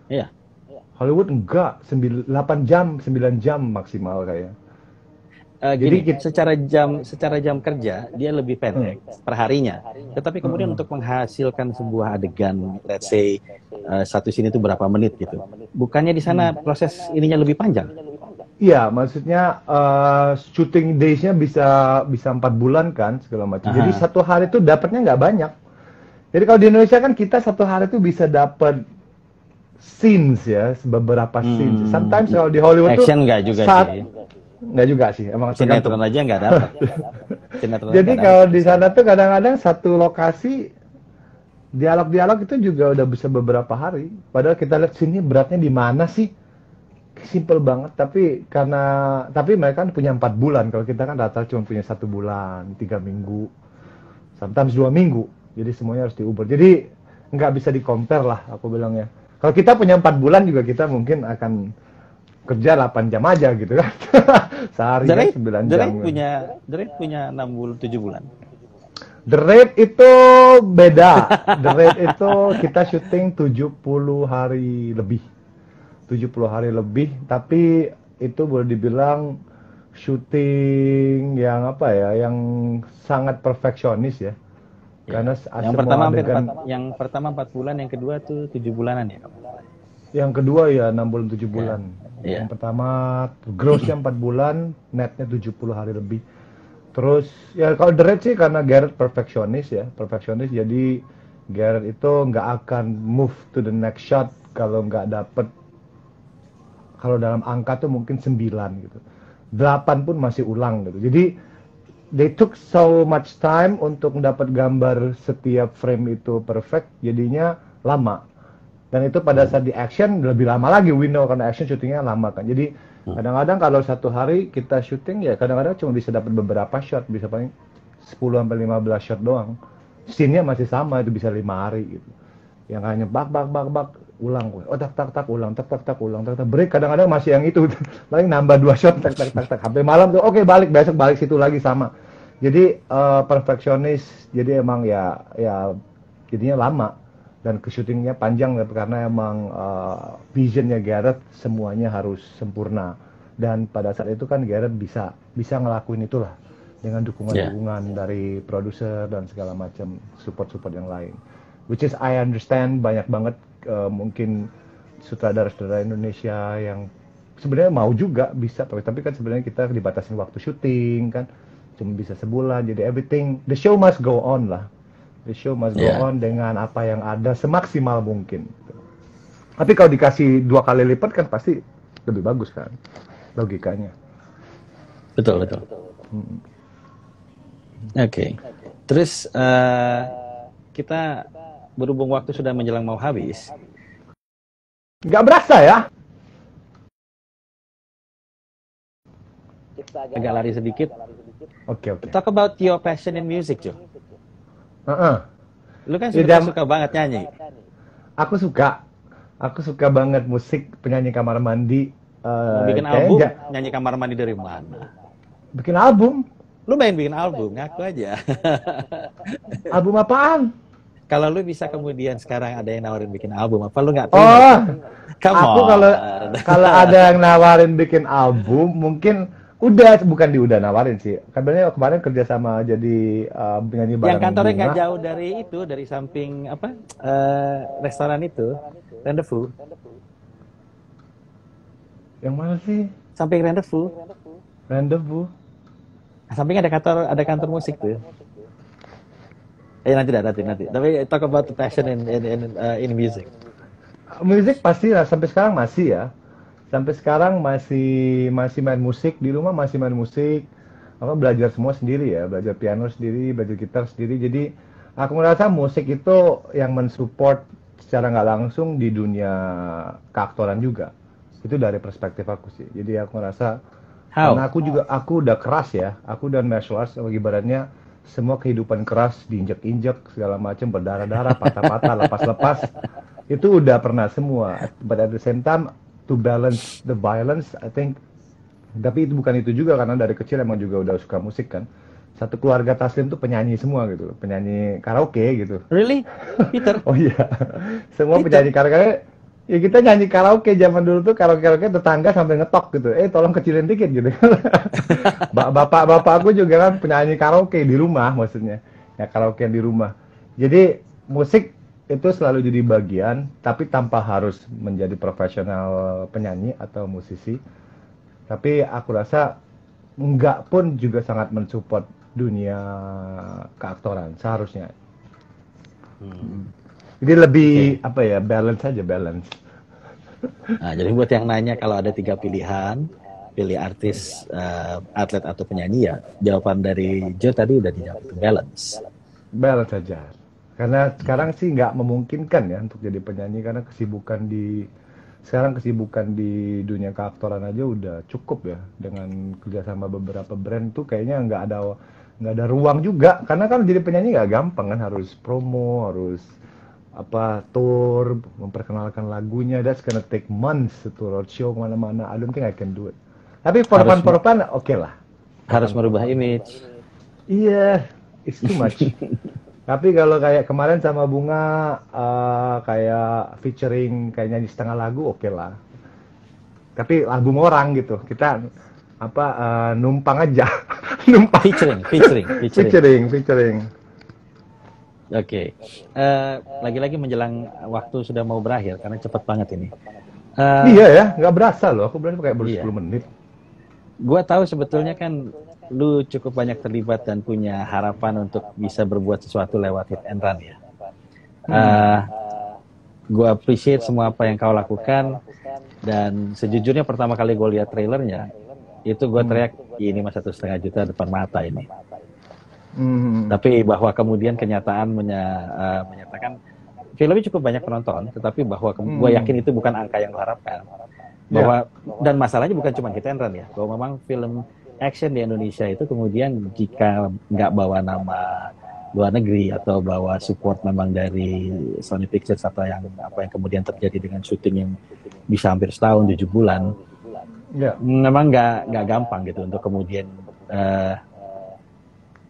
Iya. Hollywood enggak, 8 jam, 9 jam maksimal kayak. Jadi secara jam kerja dia lebih pendek per harinya. Tetapi kemudian untuk menghasilkan sebuah adegan, let's say satu sini itu berapa menit gitu. Bukannya di sana proses ininya lebih panjang? Iya, maksudnya shooting days-nya bisa 4 bulan kan segala macam. Jadi satu hari itu dapatnya nggak banyak. Jadi kalau di Indonesia kan kita satu hari tuh bisa dapat scenes ya, beberapa scenes. Sometimes kalau di Hollywood tuh Action nggak juga sih. nggak juga sih, emang tergantung. Sinetron aja nggak dapat. Sinetron Jadi nggak kalau dapat. di sana tuh kadang-kadang satu lokasi dialog-dialog itu juga udah bisa beberapa hari. Padahal kita lihat sini beratnya di mana sih? Simple banget. Tapi mereka kan punya 4 bulan. Kalau kita kan rata cuma punya 1 bulan, 3 minggu, sometimes 2 minggu. Jadi semuanya harus diuber. Jadi nggak bisa di-compare lah, aku bilangnya. Kalau kita punya 4 bulan juga kita mungkin akan kerja 8 jam aja gitu kan. Sehari kan 9 jam. The Raid punya 6 bulan, 7 bulan. The Raid itu beda. The Raid itu kita syuting 70 hari lebih. 70 hari lebih, tapi itu boleh dibilang syuting yang apa ya, yang sangat perfeksionis ya. Karena yang pertama 4 bulan, yang kedua tuh 7 bulanan ya. Yang kedua ya 6 bulan 7 bulan. Yeah. Yang pertama grossnya 4 bulan, netnya 70 hari lebih. Terus ya kalau The Raid sih karena Gareth perfeksionis ya, jadi Gareth itu nggak akan move to the next shot kalau nggak dapet, kalau dalam angka tuh mungkin 9 gitu. 8 pun masih ulang gitu. Jadi they took so much time untuk mendapat gambar setiap frame itu perfect, jadinya lama. Dan itu pada saat di action lebih lama lagi, we know karena action syutingnya lama kan. Jadi kadang-kadang kalau satu hari kita syuting ya kadang-kadang cuma bisa dapat beberapa shot, bisa paling 10-15 shot doang. Scene-nya masih sama, itu bisa 5 hari gitu. Yang hanya bak ulang, oh tak ulang, ulang, break, kadang-kadang masih yang itu. Paling nambah 2 shot tak sampai malam tuh oke, besok balik situ lagi sama. Jadi perfeksionis, jadi emang ya jadinya lama. Dan ke syutingnya panjang karena emang visionnya Gareth semuanya harus sempurna, dan pada saat itu kan Gareth bisa ngelakuin itulah dengan dukungan dari produser dan segala macam support yang lain, which is I understand banyak banget mungkin sutradara Indonesia yang sebenarnya mau juga bisa, tapi kan sebenarnya kita dibatasin waktu syuting kan, cuma bisa sebulan, jadi everything, the show must go on lah. The show must go on dengan apa yang ada semaksimal mungkin. Tapi kalau dikasih 2 kali lipat kan pasti lebih bagus kan, logikanya. Betul. Oke. Terus kita berhubung waktu sudah menjelang mau habis. Nggak berasa ya? Agak lari sedikit. Oke. Talk about your passion in music, Jo. Lu kan suka banget nyanyi. Aku suka banget musik, penyanyi kamar mandi. Bikin album, nyanyi kamar mandi dari mana? Bikin album? Lu main bikin album, ngaku aja. Album apaan? Kalau lu bisa kemudian sekarang ada yang nawarin bikin album, apa lu nggak terima? Aku kalau ada yang nawarin bikin album, mungkin udah nawarin sih. Karena kemarin kerja sama jadi penyanyi bareng. Yang kantornya nggak jauh dari itu, dari samping restoran itu, Rendezvous. Yang mana sih? Samping Rendezvous. Sampingnya ada kantor musik tuh. Nanti. Tapi talk about the passion in music. Musik pasti lah, sampai sekarang masih ya. Sampai sekarang masih main musik, di rumah masih main musik. Aku belajar semua sendiri ya, belajar piano sendiri, belajar gitar sendiri. Jadi aku merasa musik itu yang mensupport secara nggak langsung di dunia keaktoran juga. Itu dari perspektif aku sih. Jadi aku merasa karena aku udah keras ya, aku dan martial arts ibaratnya semua kehidupan keras, diinjak-injak segala macam, berdarah-darah, patah-patah, lepas-lepas. Itu udah pernah semua. But at the same time, to balance the violence, I think. Tapi itu bukan itu juga, karena dari kecil emang juga udah suka musik kan. Satu keluarga Taslim tuh penyanyi semua gitu, penyanyi karaoke gitu. Really? Peter? Oh iya, semua penyanyi karaoke. Ya kita nyanyi karaoke zaman dulu tuh, karaoke tetangga sampai ngetok gitu. Tolong kecilin dikit gitu. Bapak aku juga kan penyanyi karaoke di rumah, maksudnya. Ya karaoke di rumah. Jadi musik itu selalu jadi bagian, tapi tanpa harus menjadi profesional penyanyi atau musisi. Tapi aku rasa enggak pun juga sangat mensupport dunia keaktoran seharusnya. Jadi lebih apa ya, balance aja, balance. Nah, jadi buat yang nanya kalau ada 3 pilihan, pilih artis, atlet atau penyanyi, ya jawaban dari Joe tadi udah dijawab, balance. Balance aja. Karena sekarang sih nggak memungkinkan ya untuk jadi penyanyi, karena sekarang kesibukan di dunia keaktoran aja udah cukup ya, dengan kerjasama beberapa brand tuh kayaknya nggak ada ruang juga, karena kan jadi penyanyi nggak gampang kan, harus promo, harus apa, tour, memperkenalkan lagunya. That's gonna take months to roadshow kemana-mana. I don't think I can do it. Tapi for Harus fun, oke lah. harus merubah image. Iya, it's too much. Tapi kalau kayak kemarin sama Bunga, kayak featuring, kayak nyanyi setengah lagu, oke lah. Tapi album orang gitu, kita apa, numpang aja. Numpang. Featuring. Oke. Lagi-lagi menjelang waktu sudah mau berakhir karena cepat banget ini. Iya ya, nggak berasa loh. Aku berarti kayak baru 10 menit. Gua tahu sebetulnya kan lu cukup banyak terlibat dan punya harapan untuk bisa berbuat sesuatu lewat Hit and Run ya. Gue appreciate semua apa yang kau lakukan, dan sejujurnya pertama kali gue lihat trailernya itu gue teriak, ini mah 1,5 juta depan mata ini. Tapi bahwa kemudian kenyataan menyatakan filmnya cukup banyak penonton, tetapi bahwa gue yakin itu bukan angka yang diharapkan. Bahwa dan masalahnya bukan cuma Hit and Run ya, bahwa memang film action di Indonesia itu kemudian jika nggak bawa nama luar negeri atau bawa support memang dari Sony Pictures atau yang kemudian terjadi dengan syuting yang bisa hampir setahun 7 bulan, memang nggak gampang gitu untuk kemudian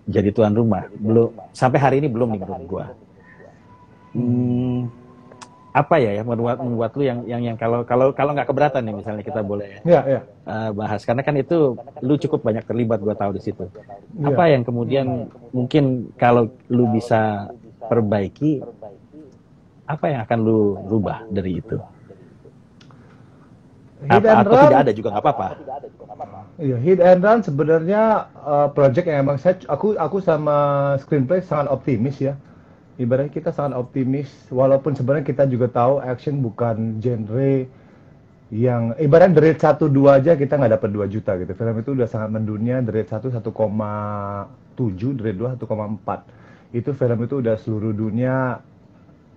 jadi tuan rumah. Belum sampai hari ini belum nih menurut gua. Apa ya yang membuat lu yang kalau nggak keberatan nih misalnya kita boleh bahas, karena kan itu lu cukup banyak terlibat, gua tahu di situ. Apa yang kemudian mungkin kalau lu bisa perbaiki, apa yang akan lu rubah dari itu? Atau tidak ada juga nggak apa-apa. Iya, Hit and Run sebenarnya project yang emang aku sama screenplay sangat optimis ya. Ibaratnya kita sangat optimis, walaupun sebenarnya kita juga tahu action bukan genre yang, ibaratnya dari rate 1-2 aja kita nggak dapat 2 juta gitu. Film itu udah sangat mendunia, dari rate 1 1,7, dari 2 1,4. Itu film itu udah seluruh dunia,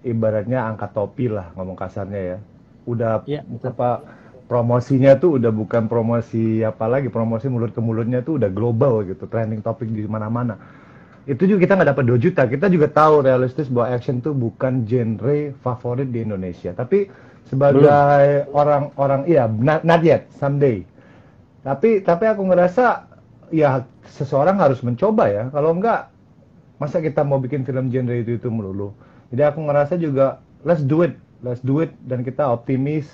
ibaratnya angkat topi lah ngomong kasarnya ya. Udah apa, promosinya tuh udah bukan promosi apalagi, promosi mulut ke mulutnya tuh udah global gitu, trending topik di mana-mana. Itu juga kita nggak dapat 2 juta. Kita juga tahu realistis bahwa action tuh bukan genre favorit di Indonesia. Tapi sebagai orang-orang, not yet, someday. Tapi aku ngerasa ya seseorang harus mencoba ya. Kalau enggak, masa kita mau bikin film genre itu melulu. Jadi aku ngerasa juga let's do it, dan kita optimis.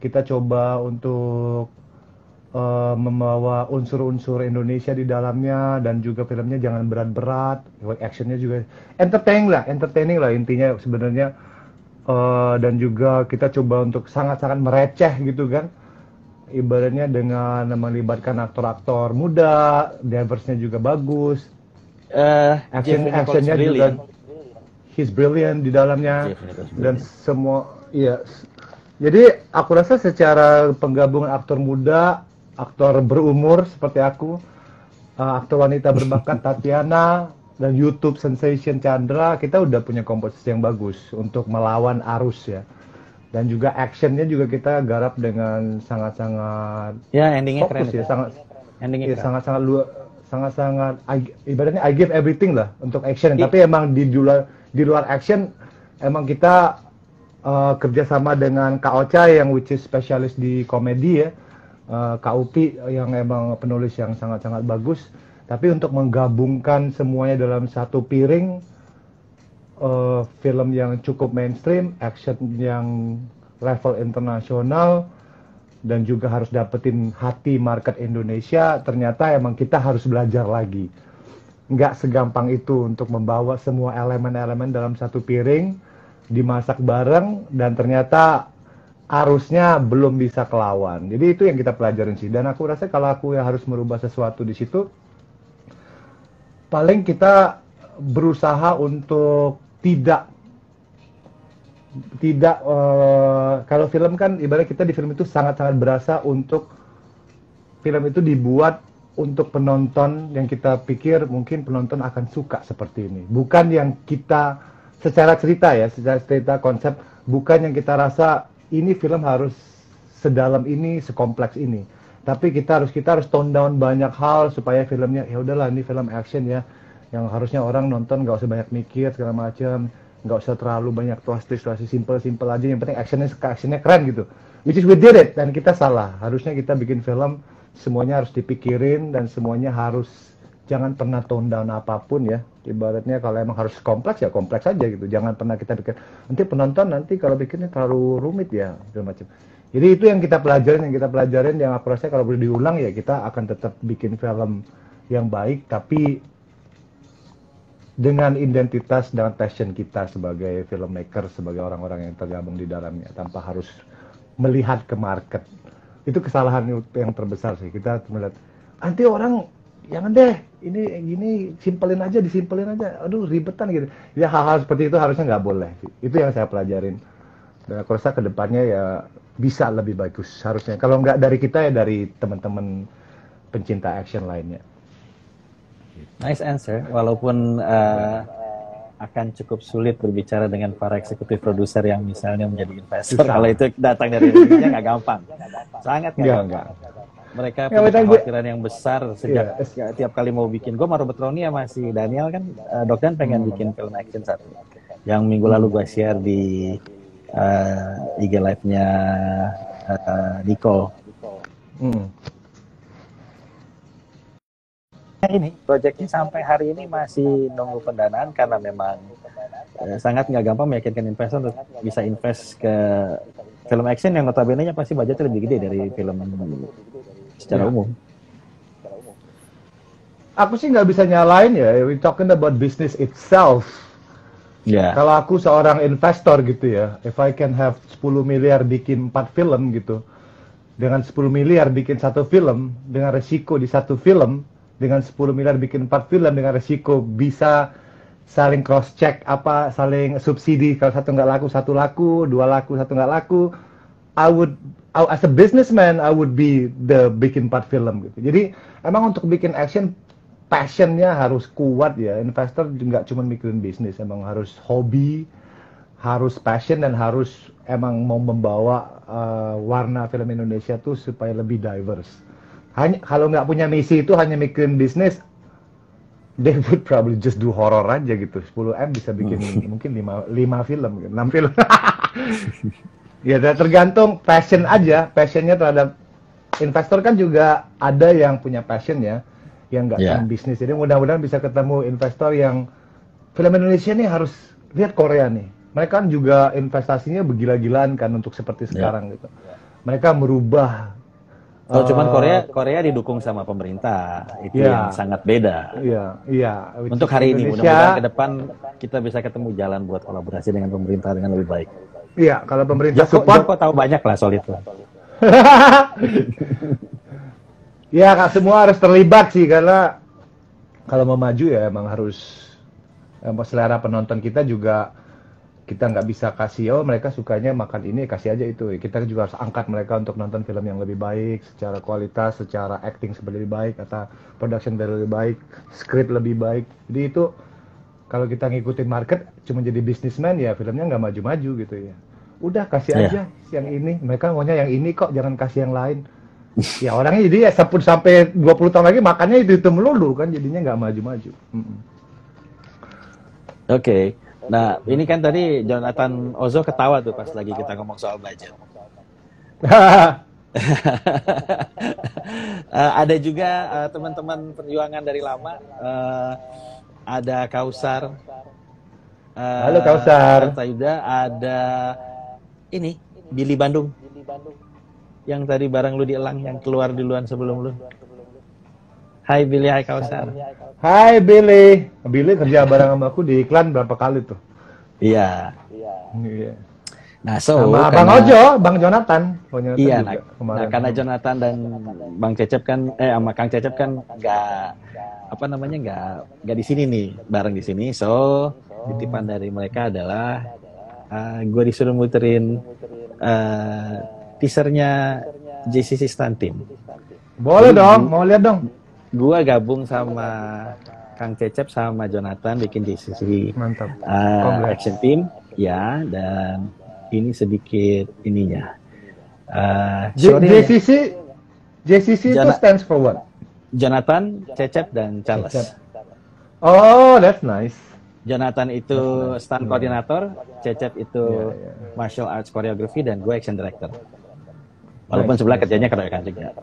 Kita coba untuk membawa unsur-unsur Indonesia di dalamnya, dan juga filmnya jangan berat-berat, actionnya juga entertaining lah intinya sebenarnya, dan juga kita coba untuk sangat-sangat mereceh gitu kan, ibaratnya dengan melibatkan aktor-aktor muda, diverse-nya juga bagus, actionnya juga he's brilliant di dalamnya, dan semua jadi aku rasa secara penggabungan aktor muda, aktor berumur seperti aku, aktor wanita berbakat Tatiana, dan YouTube sensation Chandra, kita udah punya komposisi yang bagus untuk melawan arus ya. Dan juga actionnya juga kita garap dengan sangat-sangat endingnya fokus keren ya, sangat-sangat ibaratnya I give everything lah untuk action. Tapi emang di luar action emang kita kerjasama dengan Kak Ocha yang which is spesialis di komedi ya. Kak Upi yang emang penulis yang sangat-sangat bagus, tapi untuk menggabungkan semuanya dalam satu piring, film yang cukup mainstream, action yang level internasional, dan juga harus dapetin hati market Indonesia, ternyata emang kita harus belajar lagi. Nggak segampang itu untuk membawa semua elemen-elemen dalam satu piring, dimasak bareng, dan ternyata arusnya belum bisa kelawan. Jadi itu yang kita pelajarin sih. Dan aku rasa kalau aku yang harus merubah sesuatu di situ, paling kita berusaha untuk tidak tidak kalau film kan ibarat kita di film itu sangat-sangat berasa untuk film itu dibuat untuk penonton yang kita pikir mungkin penonton akan suka seperti ini. Bukan yang kita secara cerita konsep, bukan yang kita rasa ini film harus sedalam ini, sekompleks ini. Tapi kita harus tone down banyak hal supaya filmnya ya udahlah ini film action ya, yang harusnya orang nonton nggak usah banyak mikir segala macam, nggak usah terlalu banyak twist simple aja, yang penting actionnya keren gitu. Which is we did it, dan kita salah. Harusnya kita bikin film semuanya harus dipikirin dan semuanya harus jangan pernah tone down apapun ya. Ibaratnya kalau emang harus kompleks ya kompleks aja gitu. Jangan pernah kita pikir nanti penonton kalau bikinnya terlalu rumit ya segala macam. Jadi itu yang kita pelajarin yang aku rasa kalau boleh diulang ya kita akan tetap bikin film yang baik tapi dengan identitas, dengan passion kita sebagai filmmaker, sebagai orang-orang yang tergabung di dalamnya tanpa harus melihat ke market. Itu kesalahan yang terbesar sih. Kita melihat nanti orang jangan deh ini disimpelin aja, aduh ribetan gitu ya. Hal-hal seperti itu harusnya nggak boleh sih. Itu yang saya pelajarin dan aku rasa kedepannya ya bisa lebih bagus harusnya, kalau nggak dari kita ya dari teman-teman pencinta action lainnya. Nice answer, walaupun akan cukup sulit berbicara dengan para eksekutif produser yang misalnya menjadi investor. Kalau itu datang dari Indonesia nggak gampang, sangat nggak gampang. Mereka punya kekhawatiran yang besar sejak tiap kali mau bikin. Gue sama Robert Ronnie ya masih Daniel kan, Dok Dan pengen bikin film action satu. Yang minggu lalu gue share di IG live-nya Nicole. Ini proyeknya sampai hari ini masih nunggu pendanaan karena memang sangat nggak gampang meyakinkan investor untuk bisa invest ke film action yang notabene-nya pasti budgetnya lebih gede dari film secara umum. Aku sih nggak bisa nyalain ya, we talking about business itself. Yeah. Kalau aku seorang investor gitu ya, if I can have 10 miliar bikin 4 film gitu, dengan 10 miliar bikin satu film, dengan resiko di satu film, dengan 10 miliar bikin 4 film, dengan resiko bisa saling cross check saling subsidi, kalau satu nggak laku, satu laku, dua laku, satu nggak laku, as a businessman, I would be the bikin 4 film gitu. Jadi emang untuk bikin action passionnya harus kuat ya. Investor nggak cuma mikirin bisnis, emang harus hobi, harus passion, dan harus emang mau membawa warna film Indonesia tuh supaya lebih diverse. Kalau nggak punya misi itu hanya mikirin bisnis, they would probably just do horror aja gitu. 10M bisa bikin mungkin 5 film, 6 film. Ya tergantung passion aja, passionnya terhadap investor kan juga ada yang punya passion ya, yang nggak cuma bisnis. Jadi mudah-mudahan bisa ketemu investor yang film Indonesia nih harus lihat Korea nih. Mereka kan juga investasinya bergila-gilaan kan untuk seperti sekarang gitu. Mereka merubah. Kalau cuman Korea didukung sama pemerintah, itu yang sangat beda. Iya. Untuk hari ini, mudah-mudahan ke depan kita bisa ketemu jalan buat kolaborasi dengan pemerintah dengan lebih baik. Iya, kalau pemerintah support. Joko tahu banyak lah soal itu. Ya, semua harus terlibat sih, karena kalau mau maju ya emang harus selera penonton kita juga, kita nggak bisa kasih mereka sukanya makan ini, kasih aja itu. Kita juga harus angkat mereka untuk nonton film yang lebih baik secara kualitas, secara acting lebih baik, atau production value lebih baik, script lebih baik. Jadi itu kalau kita ngikutin market cuma jadi businessman ya filmnya nggak maju-maju gitu ya. Udah kasih aja yang ini, mereka maunya yang ini kok, jangan kasih yang lain. Ya orangnya jadi ya sampai 20 tahun lagi makannya itu melulu kan, jadinya nggak maju-maju. Oke. Nah, ini kan tadi Jonathan Ozo ketawa tuh pas lagi kita ngomong soal budget. Ada juga teman-teman perjuangan dari lama. Ada Kausar. Halo Kausar. Sayuda, ada ini Billy Bandung. Yang tadi bareng lu di Elang, yang keluar duluan sebelum lu. Hai Billy, hai Kausar. Hai Billy. Billy kerja bareng sama aku di iklan berapa kali tuh? Iya. Nah, sama Bang Ojo, Bang Jonathan. Iya, nah karena Jonathan dan Bang Cecep kan, sama Kang Cecep kan nggak di sini nih, bareng di sini. So, titipan dari mereka adalah gue disuruh muterin teasernya JCC Stunt Team. Boleh dong, mau lihat dong. Gue gabung sama Kang Cecep sama Jonathan bikin JCC Mantap. Action Team, ya, dan ini sedikit ininya. JCC itu stands for what? Jonathan, Cecep, dan Charles. Cecep. Oh, that's nice. Jonathan itu stunt koordinator, Cecep itu martial arts choreography, dan gue action director. Walaupun sebelah kerjanya keroyokan juga.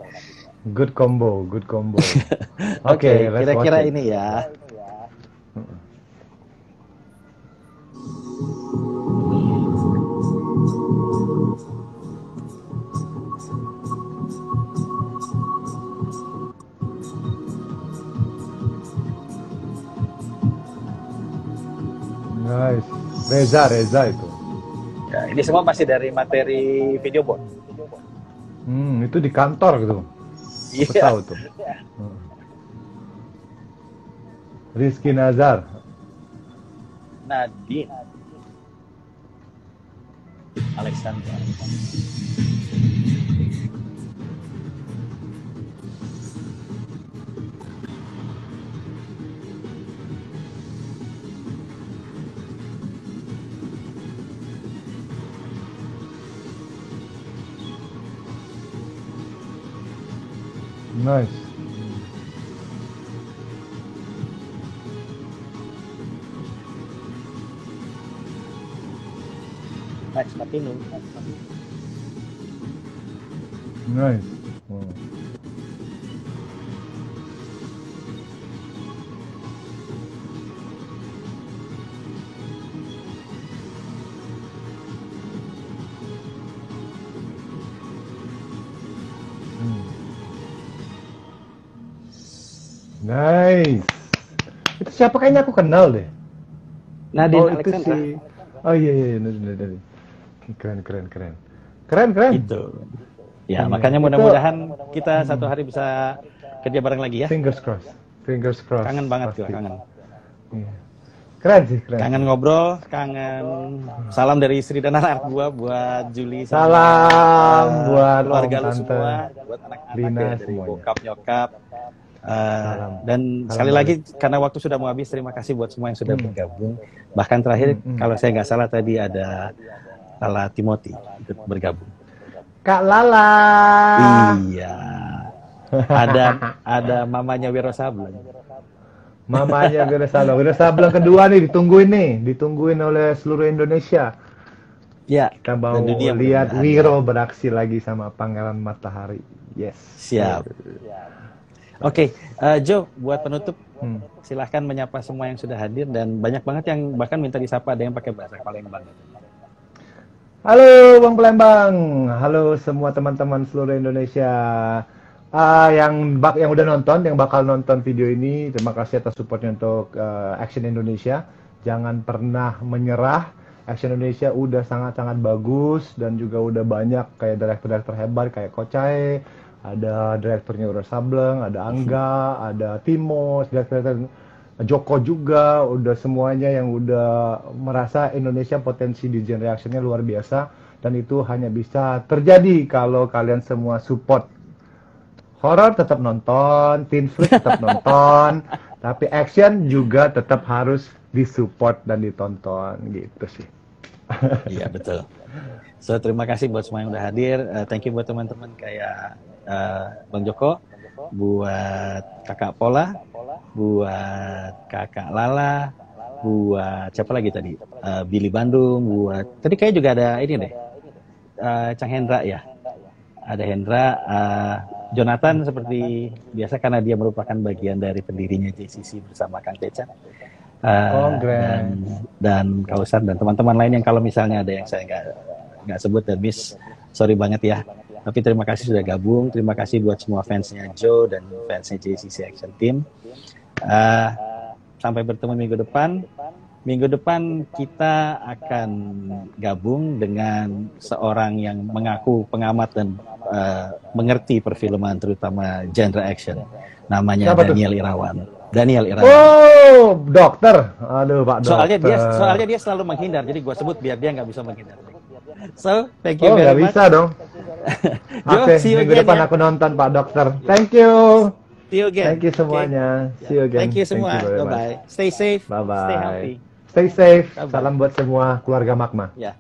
Good combo. Oke, kira-kira ini ya. Nice. Reza itu. Ya, ini semua masih dari materi video board. Itu di kantor gitu. Iya. Tahu tuh. Rizky Nazar. Nadine. Alexander. Nice. Max Martino. Nice. Nice. Itu siapa, kayaknya aku kenal deh. Nadine itu Alexandra. Oh iya, Nadine. Keren. Itu. Ya, makanya mudah-mudahan kita satu hari bisa kerja bareng lagi ya. Fingers crossed. Kangen banget gue, kangen. Iya. Keren. Kangen ngobrol, kangen salam dari istri dan anak gua buat Juli. Salam buat keluarga om, lu tante, semua, buat anak-anak Lina, ya, dari semuanya. bokap, nyokap. Dan sekali lagi karena waktu sudah mau habis, terima kasih buat semua yang sudah bergabung. Bahkan terakhir kalau saya nggak salah tadi ada Lala Timothy ikut bergabung. Kak Lala. Iya. Ada mamanya Wiro Sableng. Mamanya Wiro Sableng kedua nih, ditungguin oleh seluruh Indonesia. Ya. Kita mau lihat Wiro beraksi lagi sama Pangeran Matahari. Yes. Siap. Oke, Joe, buat penutup, silahkan menyapa semua yang sudah hadir, dan banyak banget yang bahkan minta disapa, ada yang pakai bahasa Palembang. Halo Bang Palembang, halo semua teman-teman seluruh Indonesia. Yang udah nonton, yang bakal nonton video ini, terima kasih atas supportnya untuk Action Indonesia. Jangan pernah menyerah. Action Indonesia udah sangat-sangat bagus, dan juga udah banyak kayak direktur-direktur hebat kayak Kocai. Ada direkturnya Wiro Sableng, ada Angga, ada Timo, direktur Joko juga, udah semuanya yang udah merasa Indonesia potensi di genre actionnya luar biasa, dan itu hanya bisa terjadi kalau kalian semua support. Horror tetap nonton, teen flick tetap nonton, tapi action juga tetap harus disupport dan ditonton gitu sih. Iya betul. So terima kasih buat semua yang udah hadir. Thank you buat teman-teman kayak Bang Joko, buat Kakak Pola, buat Kakak Lala, buat siapa lagi tadi? Billy Bandung, buat tadi kayak juga ada ini deh, Cang Hendra ya. Ada Hendra, Jonathan seperti biasa karena dia merupakan bagian dari pendirinya JCC bersama Kang Cecep. Dan Kausar dan teman-teman lain yang kalau misalnya ada yang saya nggak sebut dan miss, sorry banget ya. Tapi terima kasih sudah gabung, terima kasih buat semua fansnya Joe dan fansnya JCC Action Team. Sampai bertemu minggu depan. Minggu depan kita akan gabung dengan seorang yang mengaku pengamat dan mengerti perfilman terutama genre action. Namanya Daniel Irawan. Daniel Irawan. Oh, dokter. Aduh, Pak Soalnya dokter. dia selalu menghindar, jadi gue sebut biar dia nggak bisa menghindar. So, thank you Oh, very nggak much. bisa dong. Jo, Oke, see you minggu again depan ya. aku nonton Pak Dokter. Thank you. See you again. Thank you semuanya. See you again. Thank you semua. very Bye much. bye. Stay safe. Bye Stay healthy. bye. Stay safe. Bye-bye. Salam buat semua keluarga Magma. Ya.